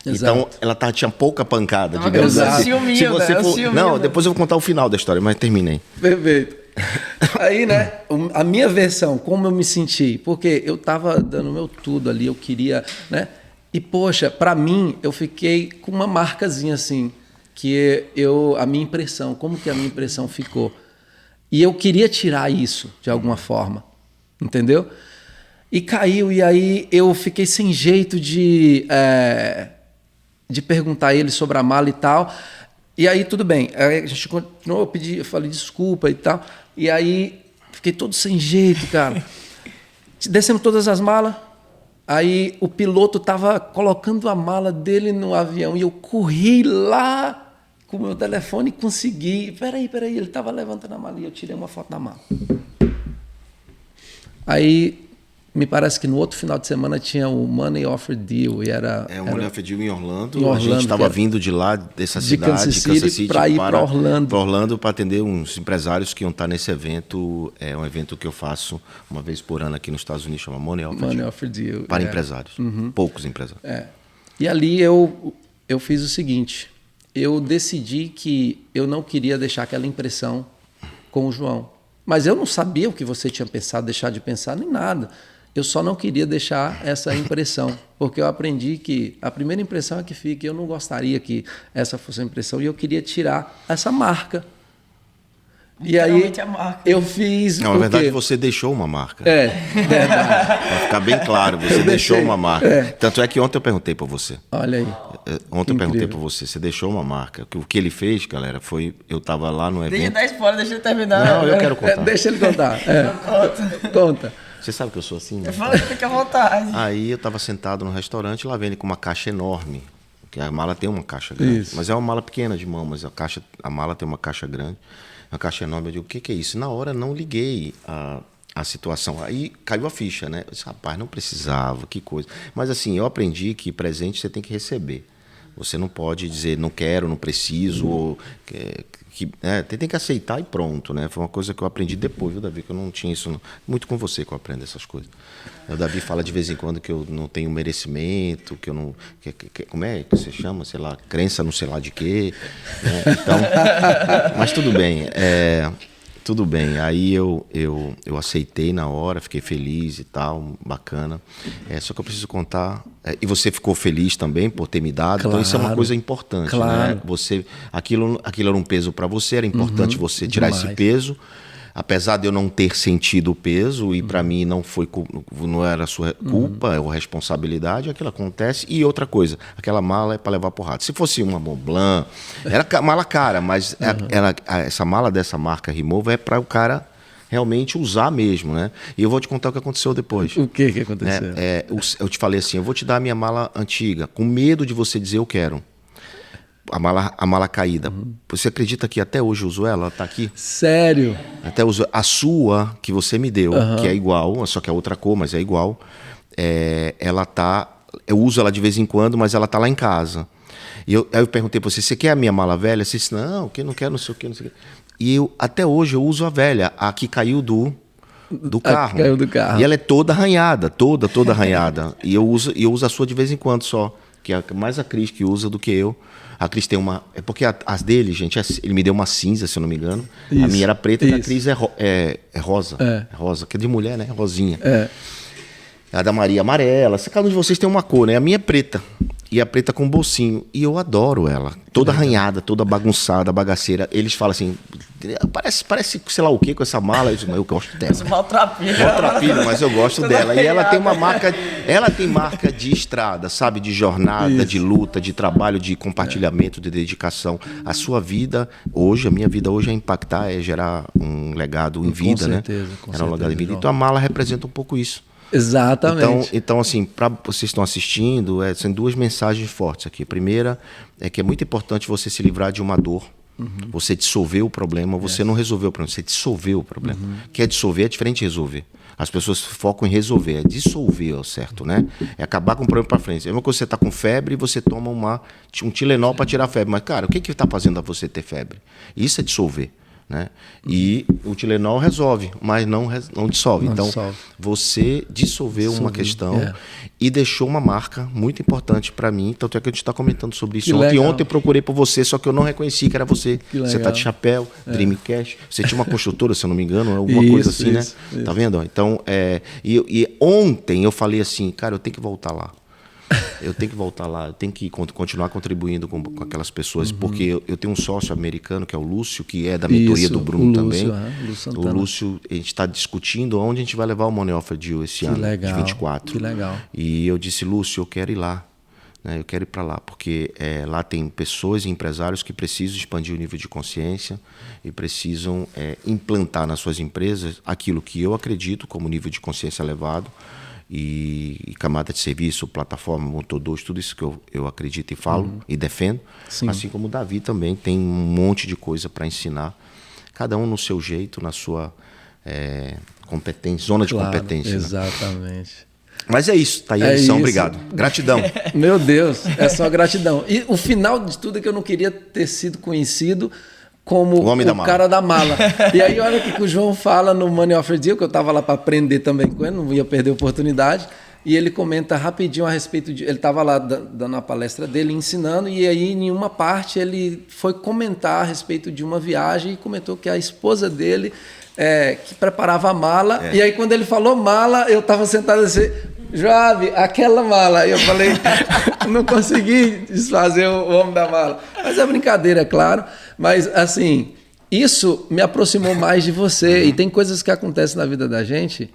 Exato. Então, ela tinha pouca pancada, digamos assim. Se você for... Não, depois eu vou contar o final da história, mas terminei. Perfeito. Aí, né, a minha versão, como eu me senti, porque eu estava dando meu tudo ali, eu queria, né? E, poxa, para mim, eu fiquei com uma marcazinha assim, que a minha impressão, como que a minha impressão ficou. E eu queria tirar isso, de alguma forma, entendeu? E caiu, e aí eu fiquei sem jeito de perguntar a ele sobre a mala e tal. E aí tudo bem, aí a gente continuou, eu falei desculpa e tal. E aí fiquei todo sem jeito, cara. Descemos todas as malas. Aí o piloto estava colocando a mala dele no avião e eu corri lá com o meu telefone e consegui. Peraí, ele estava levantando a mala e eu tirei uma foto da mala. Aí me parece que no outro final de semana tinha o Money Offer Deal. E o Money Offer Deal em Orlando. A gente estava vindo de lá, dessa cidade, de Kansas City, para ir para Orlando. Para Orlando, para atender uns empresários que iam estar nesse evento. É um evento que eu faço uma vez por ano aqui nos Estados Unidos, chama Money Offer Deal. Para empresários, poucos empresários. E ali eu fiz o seguinte, eu decidi que eu não queria deixar aquela impressão com o João. Mas eu não sabia o que você tinha pensado, deixar de pensar, nem nada. Eu só não queria deixar essa impressão, porque eu aprendi que a primeira impressão é que fica, e eu não gostaria que essa fosse a impressão, e eu queria tirar essa marca. E aí a marca. eu fiz. Não, na verdade você deixou uma marca. Verdade. Para ficar bem claro, você deixou uma marca. Tanto é que ontem eu perguntei para você. Olha aí. Ontem eu perguntei para você deixou uma marca. O que ele fez, galera, foi. Eu estava lá no evento. Deixa eu dar spoiler, deixa ele terminar. Não, eu quero contar. Deixa ele contar. Conta. Você sabe que eu sou assim, né? Eu falei, fica à vontade. Aí eu estava sentado no restaurante, lá vem ele com uma caixa enorme. Porque a mala tem uma caixa grande. Isso. Mas é uma mala pequena de mão, mas a mala tem uma caixa grande. Uma caixa enorme. Eu digo, o que é isso? Na hora não liguei a situação. Aí caiu a ficha, né? Eu disse, rapaz, não precisava, que coisa. Mas assim, eu aprendi que presente você tem que receber. Você não pode dizer, não quero, não preciso, ou... tem que aceitar e pronto, né? Foi uma coisa que eu aprendi depois, viu, Davi? Que eu não tinha isso. Muito com você que eu aprendo essas coisas. O Davi fala de vez em quando que eu não tenho merecimento, que eu não... como é que você chama? Sei lá, crença não sei lá de quê. Né? Então, mas tudo bem. Tudo bem. Aí eu aceitei na hora, fiquei feliz e tal, bacana. Só que eu preciso contar. E você ficou feliz também por ter me dado. Então isso é uma coisa importante, claro. né? Aquilo era um peso para você, era importante você tirar esse peso. Apesar de eu não ter sentido o peso, e para mim não era sua culpa ou responsabilidade, aquilo acontece. E outra coisa, aquela mala é para levar porrada. Se fosse uma Montblanc, era mala cara, mas essa mala dessa marca Rimowa é para o cara realmente usar mesmo, né? E eu vou te contar o que aconteceu depois. O que aconteceu? Eu te falei assim, eu vou te dar a minha mala antiga, com medo de você dizer eu quero. A mala caída. Você acredita que até hoje eu uso ela? Ela tá aqui? Sério? Até uso a sua que você me deu, que é igual, só que é outra cor, mas é igual. Ela tá. Eu uso ela de vez em quando, mas ela tá lá em casa. Aí eu perguntei para você quer a minha mala velha? Você disse, não, que não quero, não sei o que, não sei o que. E até hoje eu uso a velha, a que caiu do carro. Caiu do carro. E ela é toda arranhada, toda arranhada. E eu uso a sua de vez em quando só, que é mais a Cris que usa do que eu. A Cris tem uma... É porque as dele, gente, ele me deu uma cinza, se eu não me engano. A minha era preta e a Cris é rosa. É rosa, que é de mulher, né? Rosinha. A da Maria amarela. Cada um de vocês tem uma cor, né? A minha é preta. E a preta com bolsinho. E eu adoro ela. Toda arranhada, toda bagunçada, bagaceira. Eles falam assim, parece sei lá o que com essa mala. Eu gosto dela. Maltrapilho, mas eu gosto dela. E ela tem uma marca... Ela tem marca de estrada, sabe? De jornada, de luta, de trabalho, de compartilhamento, de dedicação. A sua vida hoje, a minha vida hoje é impactar, é gerar um legado em vida, né? Era um legado em vida. Então a mala representa um pouco isso. Exatamente. Então assim, para vocês que estão assistindo, são duas mensagens fortes aqui. A primeira é que é muito importante você se livrar de uma dor. Você dissolver o problema, você não resolveu o problema, você dissolveu o problema. Quer dissolver é diferente de resolver. As pessoas focam em resolver, é dissolver, certo, né? É acabar com o problema para frente. É uma coisa que você está com febre e você toma um Tilenol para tirar a febre. Mas, cara, o que está fazendo a você ter febre? Isso é dissolver. Né? E o Tilenol resolve, mas não dissolve. Então, você dissolveu uma questão e deixou uma marca muito importante para mim. Tanto é que a gente está comentando sobre isso ontem. Ontem eu procurei por você, só que eu não reconheci que era você. Você está de chapéu, Dreamcast. Você tinha uma construtora, se eu não me engano, alguma coisa assim, né? Tá vendo? Então, e ontem eu falei assim, cara, eu tenho que voltar lá. Eu tenho que voltar lá, eu tenho que continuar contribuindo com aquelas pessoas, porque eu tenho um sócio americano, que é o Lúcio, que é da mentoria do Bruno também. O Lúcio, a gente está discutindo onde a gente vai levar o Money Offer Deal esse ano, de 24. Que legal. E eu disse, Lúcio, eu quero ir lá. Né? Eu quero ir para lá, porque lá tem pessoas e empresários que precisam expandir o nível de consciência e precisam implantar nas suas empresas aquilo que eu acredito como nível de consciência elevado, e camada de serviço, plataforma, motor 2, tudo isso que eu acredito e falo e defendo. Sim. Assim como o Davi também tem um monte de coisa para ensinar, cada um no seu jeito, na sua competência, zona de competência. Exatamente. Né? Mas é isso, tá aí a lição, obrigado. Gratidão. Meu Deus, é só gratidão. E o final de tudo é que eu não queria ter sido conhecido como o cara da mala. E aí olha o que o João fala no Money Offer Deal, que eu estava lá para aprender também com ele, não ia perder a oportunidade, e ele comenta rapidinho a respeito de... Ele estava lá dando a palestra dele, ensinando, e aí em uma parte ele foi comentar a respeito de uma viagem e comentou que a esposa dele que preparava a mala, e aí quando ele falou mala, eu estava sentado assim... Joab, aquela mala. E eu falei, não consegui desfazer o homem da mala. Mas é brincadeira, é claro. Mas, assim, isso me aproximou mais de você. E tem coisas que acontecem na vida da gente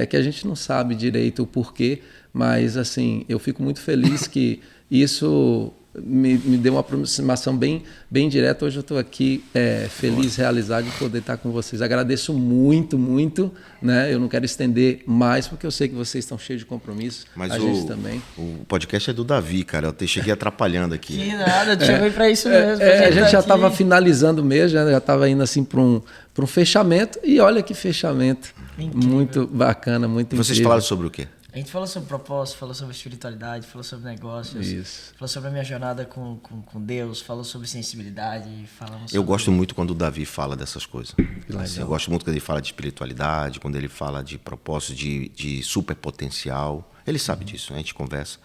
que a gente não sabe direito o porquê. Mas, assim, eu fico muito feliz que isso me deu uma aproximação bem direta. Hoje eu estou aqui feliz, realizado de poder estar com vocês. Agradeço muito, muito. Né? Eu não quero estender mais, porque eu sei que vocês estão cheios de compromissos. Mas a gente também. O podcast é do Davi, cara. Eu cheguei atrapalhando aqui. Que nada, eu chamei para isso mesmo. A gente já estava finalizando mesmo, já estava indo assim para um fechamento. E olha que fechamento. Incrível. Muito bacana, muito incrível. Vocês falaram sobre o quê? A gente falou sobre propósito, falou sobre espiritualidade, falou sobre negócios, falou sobre a minha jornada com Deus, falou sobre sensibilidade. Eu gosto muito quando o Davi fala dessas coisas. Assim, eu gosto muito quando ele fala de espiritualidade, quando ele fala de propósito, de superpotencial. Ele sabe disso, a gente conversa.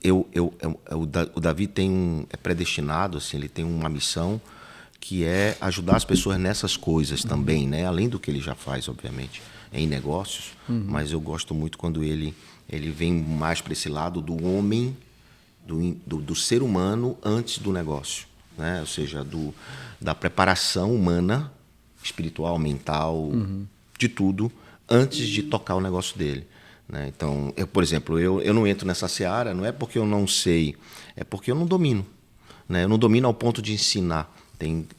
O Davi é predestinado, assim, ele tem uma missão que é ajudar as pessoas nessas coisas também, né? Além do que ele já faz, obviamente, em negócios. Mas eu gosto muito quando ele vem mais para esse lado do homem, do ser humano antes do negócio, né? Ou seja, da preparação humana, espiritual, mental, de tudo, antes de tocar o negócio dele, né? Então, por exemplo, eu não entro nessa seara, não é porque eu não sei, é porque eu não domino, né? Eu não domino ao ponto de ensinar.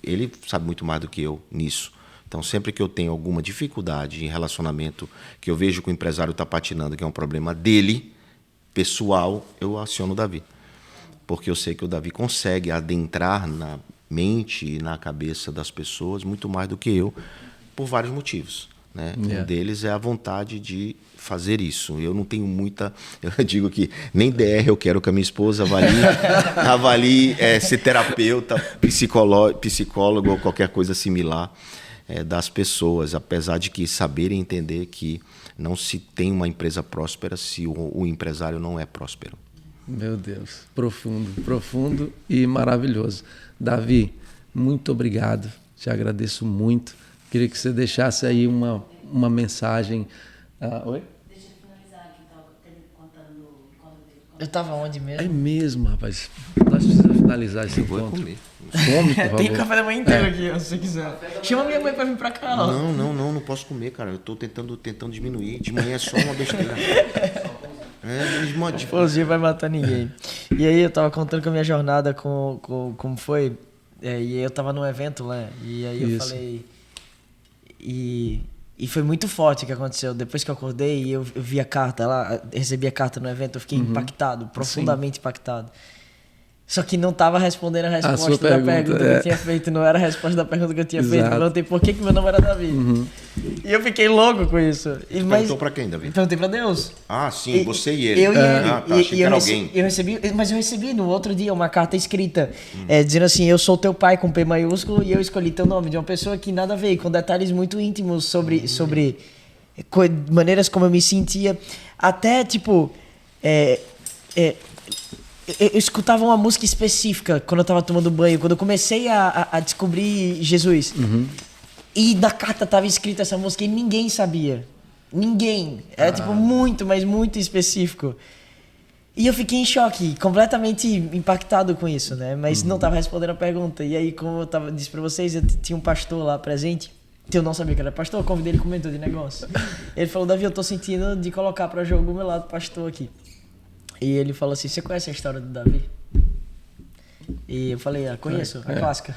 Ele sabe muito mais do que eu nisso. Então, sempre que eu tenho alguma dificuldade em relacionamento, que eu vejo que o empresário está patinando, que é um problema dele, pessoal, eu aciono o Davi. Porque eu sei que o Davi consegue adentrar na mente e na cabeça das pessoas muito mais do que eu, por vários motivos, né? Um deles é a vontade de fazer isso. Eu não tenho muita... Eu digo que nem DR eu quero que a minha esposa avalie ser terapeuta, psicólogo ou qualquer coisa similar das pessoas, apesar de que saberem entender que não se tem uma empresa próspera se o empresário não é próspero. Meu Deus, profundo e maravilhoso. Davi, muito obrigado, te agradeço muito. Queria que você deixasse aí uma mensagem. Oi? Deixa eu finalizar aqui, estava contando o encontro dele. Eu tava onde mesmo? É mesmo, rapaz. Nós precisamos finalizar esse Vou encontro. comer. Come, por Tem favor. café da manhã inteiro aqui, se você quiser. Chama minha mãe pra vir pra cá, ó. Não posso comer, cara. Eu tô tentando diminuir. De manhã é só uma besteira. Pãozinho vai matar ninguém. E aí eu tava contando com a minha jornada, como foi. E eu tava num evento lá. E aí eu falei... E foi muito forte o que aconteceu. Depois que eu acordei e eu vi a carta lá, recebi a carta no evento, eu fiquei impactado, profundamente impactado. Só que não estava respondendo a resposta da pergunta que eu tinha feito. Não era a resposta da pergunta que eu tinha feito. Eu perguntei por que meu nome era Davi. E eu fiquei louco com isso. Perguntou pra quem, Davi? Perguntei pra Deus. Ah, sim, você e ele. Eu e ele. Achei que era alguém. Mas eu recebi no outro dia uma carta escrita dizendo assim: eu sou teu pai com P maiúsculo e eu escolhi teu nome, de uma pessoa que nada a ver, com detalhes muito íntimos sobre maneiras como eu me sentia. Até, tipo... Eu escutava uma música específica quando eu tava tomando banho, quando eu comecei a descobrir Jesus. E na carta tava escrita essa música e ninguém sabia. Ninguém. Era tipo muito, mas muito específico. E eu fiquei em choque, completamente impactado com isso, né? Mas não tava respondendo a pergunta. E aí, como eu disse pra vocês, eu tinha um pastor lá presente, que eu não sabia que era pastor, eu convidei ele, comentou de negócio. Ele falou: Davi, eu tô sentindo de colocar pra jogo o meu lado pastor aqui. E ele falou assim: você conhece a história do Davi? E eu falei: conheço, a clássica.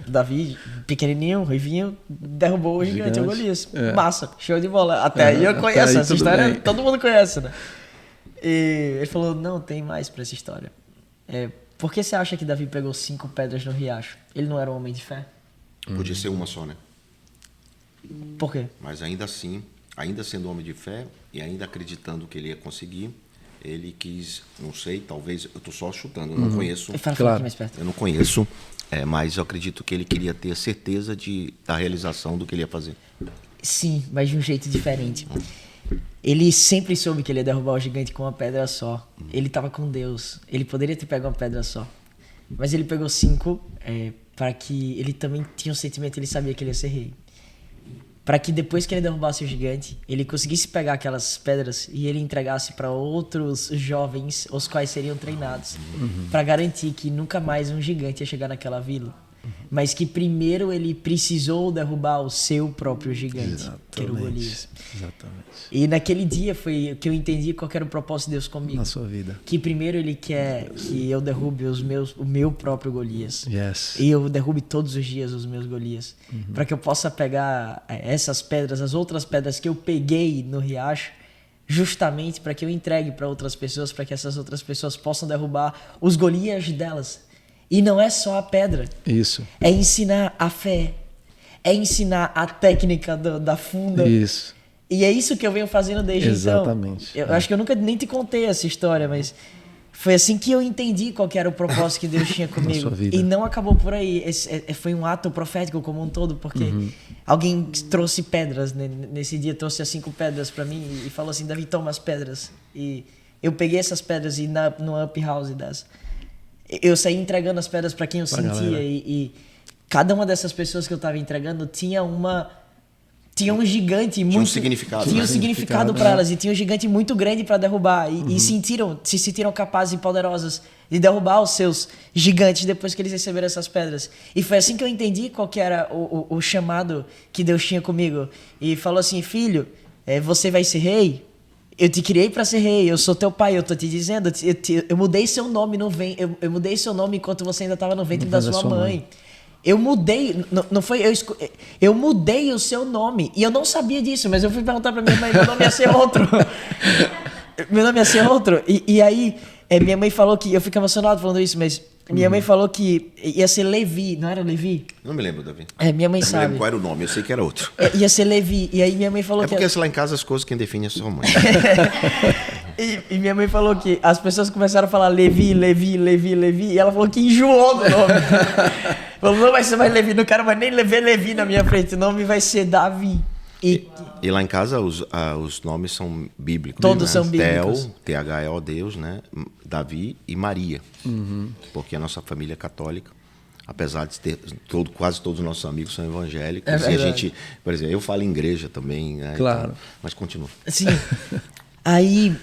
Davi, pequenininho, ruivinho, derrubou o gigante, o Golias. Massa, show de bola. Até aí eu conheço essa história, bem. Todo mundo conhece, né? E ele falou: não, tem mais pra essa história. Por que você acha que Davi pegou 5 pedras no riacho? Ele não era um homem de fé? Podia ser uma só, né? Por quê? Mas ainda assim, ainda sendo homem de fé e ainda acreditando que ele ia conseguir, ele quis, não sei, talvez, eu estou só chutando, eu não conheço. Fala aqui mais perto. Eu não conheço, mas eu acredito que ele queria ter a certeza da realização do que ele ia fazer. Sim, mas de um jeito diferente. Ele sempre soube que ele ia derrubar o gigante com uma pedra só. Ele estava com Deus. Ele poderia ter pego uma pedra só. Mas ele pegou 5 para que ele também tinha um sentimento, ele sabia que ele ia ser rei. Para que depois que ele derrubasse o gigante, ele conseguisse pegar aquelas pedras e ele entregasse para outros jovens, os quais seriam treinados, para garantir que nunca mais um gigante ia chegar naquela vila. Mas que primeiro ele precisou derrubar o seu próprio gigante, que era o Golias. Exatamente. E naquele dia foi que eu entendi qual era o propósito de Deus comigo. Na sua vida. Que primeiro ele quer que eu derrube o meu próprio Golias. Yes. E eu derrube todos os dias os meus Golias. Para que eu possa pegar essas pedras, as outras pedras que eu peguei no riacho, justamente para que eu entregue para outras pessoas, para que essas outras pessoas possam derrubar os Golias delas. E não é só a pedra. Isso. É ensinar a fé. É ensinar a técnica da funda. Isso. E é isso que eu venho fazendo desde Exatamente. então. Eu acho que eu nunca nem te contei essa história, mas foi assim que eu entendi qual que era o propósito que Deus tinha comigo. sua vida. E não acabou por aí. Foi um ato profético como um todo, porque alguém trouxe pedras, né? Nesse dia trouxe as 5 pedras para mim e falou assim: Davi, toma as pedras. E eu peguei essas pedras e no up house dessa. Eu saí entregando as pedras para quem eu sentia cada uma dessas pessoas que eu tava entregando tinha um gigante muito... um significado, Tinha né? um significado para elas. E tinha um gigante muito grande para derrubar. E se sentiram capazes e poderosas de derrubar os seus gigantes depois que eles receberam essas pedras. E foi assim que eu entendi qual que era o chamado que Deus tinha comigo. E falou assim, filho, você vai ser rei? Eu te criei para ser rei, eu sou teu pai, eu tô te dizendo, eu mudei seu nome eu mudei seu nome enquanto você ainda estava no ventre da sua mãe. Eu mudei, não foi eu mudei o seu nome e eu não sabia disso, mas eu fui perguntar para minha mãe, meu nome ia ser outro. Meu nome ia ser outro. E aí minha mãe falou que, eu fico emocionado falando isso, mas minha mãe falou que ia ser Levi, não era Levi? Não me lembro, Davi. Minha mãe Não me sabe. lembro qual era o nome, eu sei que era outro. Ia ser Levi. E aí minha mãe falou Porque lá em casa as coisas quem define é sua mãe. E minha mãe falou que as pessoas começaram a falar Levi, Levi, Levi, Levi, e ela falou que enjoou do nome. Falou, não vai ser mais Levi, não quero mais nem Levi na minha frente, o nome vai ser Davi. E lá em casa os nomes são bíblicos. Todos né? são bíblicos. Theo, Deus, né? Davi e Maria. Porque a nossa família é católica, apesar de ter quase todos os nossos amigos são evangélicos. E a gente, por exemplo, eu falo em igreja também. Né? Claro. Então, mas continua. Sim. Aí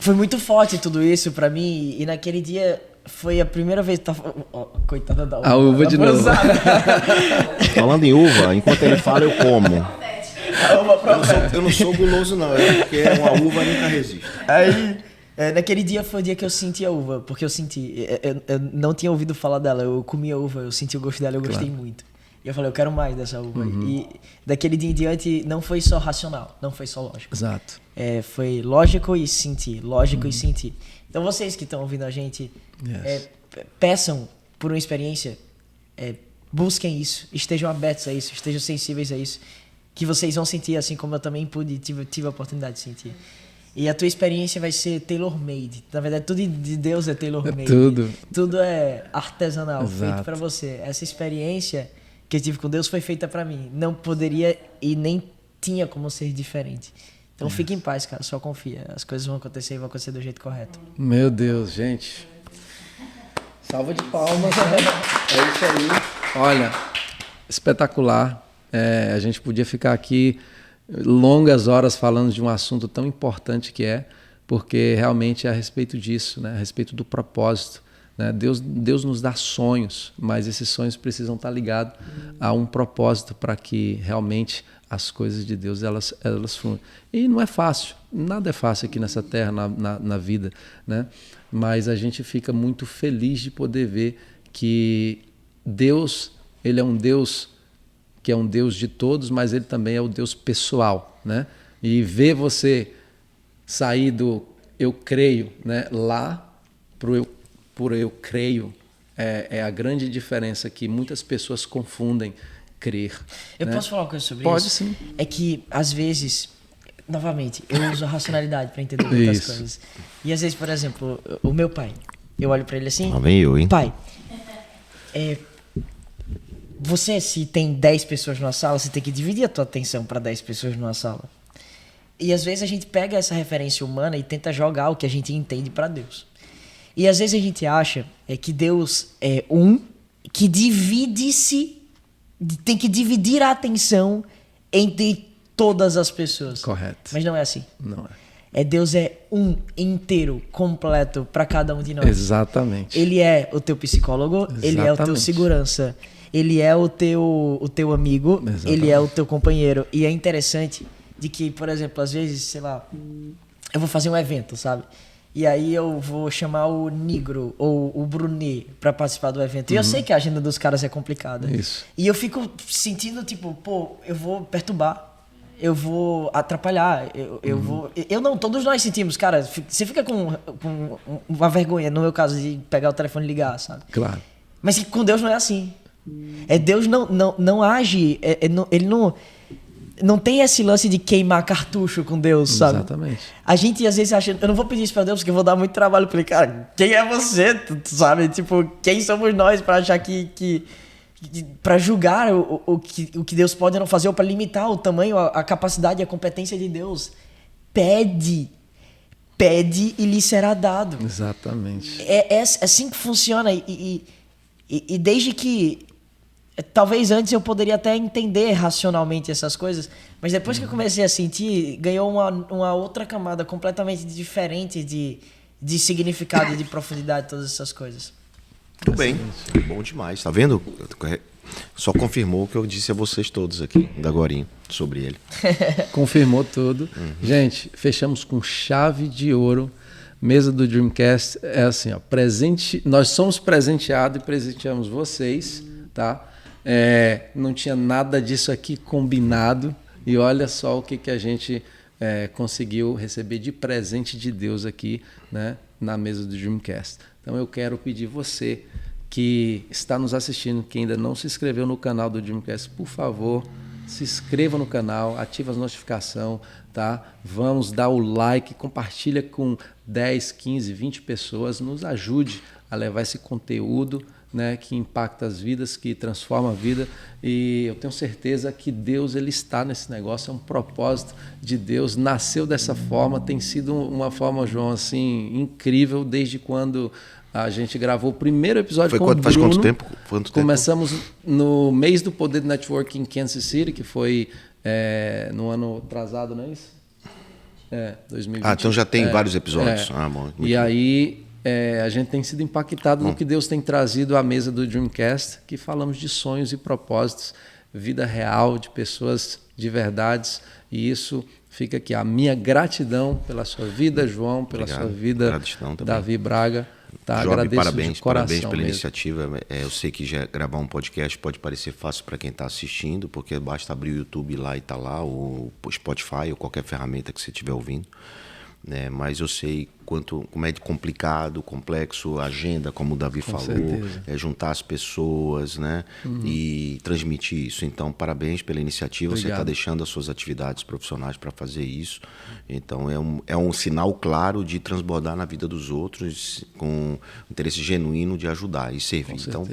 foi muito forte tudo isso pra mim. E naquele dia foi a primeira vez que tava... coitada da uva. A uva de novo. Falando em uva, enquanto ele fala, eu como. Eu não sou guloso, não. Porque uma uva nunca resiste. Aí, naquele dia foi o dia que eu senti a uva. Porque eu senti... Eu não tinha ouvido falar dela. Eu comi a uva, eu senti o gosto dela, eu gostei muito. E eu falei, eu quero mais dessa uva. E daquele dia em diante não foi só racional, não foi só lógico. Exato. Foi lógico e sentir, lógico e sentir. Então vocês que estão ouvindo a gente, peçam por uma experiência, busquem isso, estejam abertos a isso, estejam sensíveis a isso, que vocês vão sentir assim como eu também tive a oportunidade de sentir. E a tua experiência vai ser tailor-made. Na verdade, tudo de Deus é tailor-made. Tudo é artesanal, feito para você. Essa experiência que eu tive com Deus foi feita para mim. Não poderia e nem tinha como ser diferente. Então fique em paz, cara. Só confia. As coisas vão acontecer e vão acontecer do jeito correto. Meu Deus, gente. Salva de palmas, né? É isso aí. Olha, espetacular. A gente podia ficar aqui longas horas falando de um assunto tão importante que porque realmente é a respeito disso, né? A respeito do propósito. Né? Deus nos dá sonhos, mas esses sonhos precisam estar ligados a um propósito para que realmente as coisas de Deus elas fluam. E não é fácil, nada é fácil aqui nessa terra, na vida, né? Mas a gente fica muito feliz de poder ver que Deus, ele é um Deus que é um Deus de todos, mas ele também é o Deus pessoal, né? E ver você sair do eu creio, né, lá pro eu creio, é a grande diferença que muitas pessoas confundem crer. Eu né? posso falar uma coisa sobre Pode, isso? sim. É que, às vezes, novamente, eu uso a racionalidade para entender muitas coisas. E, às vezes, por exemplo, o meu pai, eu olho para ele assim... Lá vem eu, hein? Pai, você, se tem 10 pessoas numa sala, você tem que dividir a tua atenção para 10 pessoas numa sala. E, às vezes, a gente pega essa referência humana e tenta jogar o que a gente entende para Deus. E às vezes a gente acha que Deus é que tem que dividir a atenção entre todas as pessoas. Correto. Mas não é assim. Não é. Deus é inteiro, completo para cada um de nós. Exatamente. Ele é o teu psicólogo, Exatamente. ele é o teu segurança, ele é o teu amigo, Exatamente. ele é o teu companheiro. E é interessante de que, por exemplo, às vezes, sei lá, eu vou fazer um evento, sabe? E aí eu vou chamar o Negro ou o Brunet para participar do evento. E eu sei que a agenda dos caras é complicada. Isso. E eu fico sentindo, tipo, eu vou perturbar. Eu vou atrapalhar. Eu vou... Eu não, todos nós sentimos, cara. Você fica com uma vergonha, no meu caso, de pegar o telefone e ligar, sabe? Claro. Mas com Deus não é assim. Deus não age... Ele não tem esse lance de queimar cartucho com Deus, sabe? Exatamente. A gente às vezes acha, eu não vou pedir isso pra Deus porque eu vou dar muito trabalho pra ele. Cara, quem é você, tu sabe? Tipo, quem somos nós pra achar pra julgar o que Deus pode ou não fazer, ou pra limitar o tamanho, a capacidade e a competência de Deus? Pede e lhe será dado. Exatamente. É assim que funciona. E E desde que... Talvez antes eu poderia até entender racionalmente essas coisas, mas depois que eu comecei a sentir, ganhou uma outra camada completamente diferente de significado e de profundidade, todas essas coisas. Tudo bem, bom demais. Tá vendo? Só confirmou o que eu disse a vocês todos aqui, da Gorinha, sobre ele. Confirmou tudo. Gente, fechamos com chave de ouro. Mesa do Dreamcast é assim, ó, presente. Nós somos presenteados e presenteamos vocês, tá? Não tinha nada disso aqui combinado e olha só o que a gente conseguiu receber de presente de Deus aqui, né, na mesa do Dreamcast. Então eu quero pedir você que está nos assistindo, que ainda não se inscreveu no canal do Dreamcast, por favor, se inscreva no canal, ative as notificações, tá? Vamos dar o like, compartilha com 10, 15, 20 pessoas, nos ajude a levar esse conteúdo, né, que impacta as vidas, que transforma a vida, e eu tenho certeza que Deus ele está nesse negócio, é um propósito de Deus, nasceu dessa forma, tem sido uma forma, João, assim, incrível desde quando a gente gravou o primeiro episódio com o Bruno. Faz quanto tempo? Começamos no mês do Poder do Network em Kansas City, que foi no ano atrasado, não é isso? 2020. Então já tem vários episódios. Bom, e aí a gente tem sido impactado no que Deus tem trazido à mesa do Dreamcast, que falamos de sonhos e propósitos, vida real, de pessoas de verdades, e isso fica aqui. A minha gratidão pela sua vida, João, pela sua vida, Davi Braga. Tá, Job, parabéns de coração pela mesmo. iniciativa. Eu sei que já gravar um podcast pode parecer fácil para quem está assistindo, porque basta abrir o YouTube lá e tá lá, ou o Spotify, ou qualquer ferramenta que você estiver ouvindo. Mas eu sei como é complicado, complexo, a agenda, como o Davi falou, juntar as pessoas, né, e transmitir isso. Então, parabéns pela iniciativa. Obrigado. Você está deixando as suas atividades profissionais para fazer isso. Então, é um sinal claro de transbordar na vida dos outros com interesse genuíno de ajudar e servir. Então,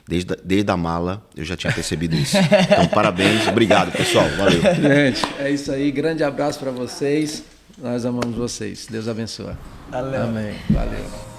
desde a mala, eu já tinha percebido isso. Então, parabéns. Obrigado, pessoal. Valeu. Gente, é isso aí. Grande abraço para vocês. Nós amamos vocês. Deus abençoe. Valeu. Amém. Valeu.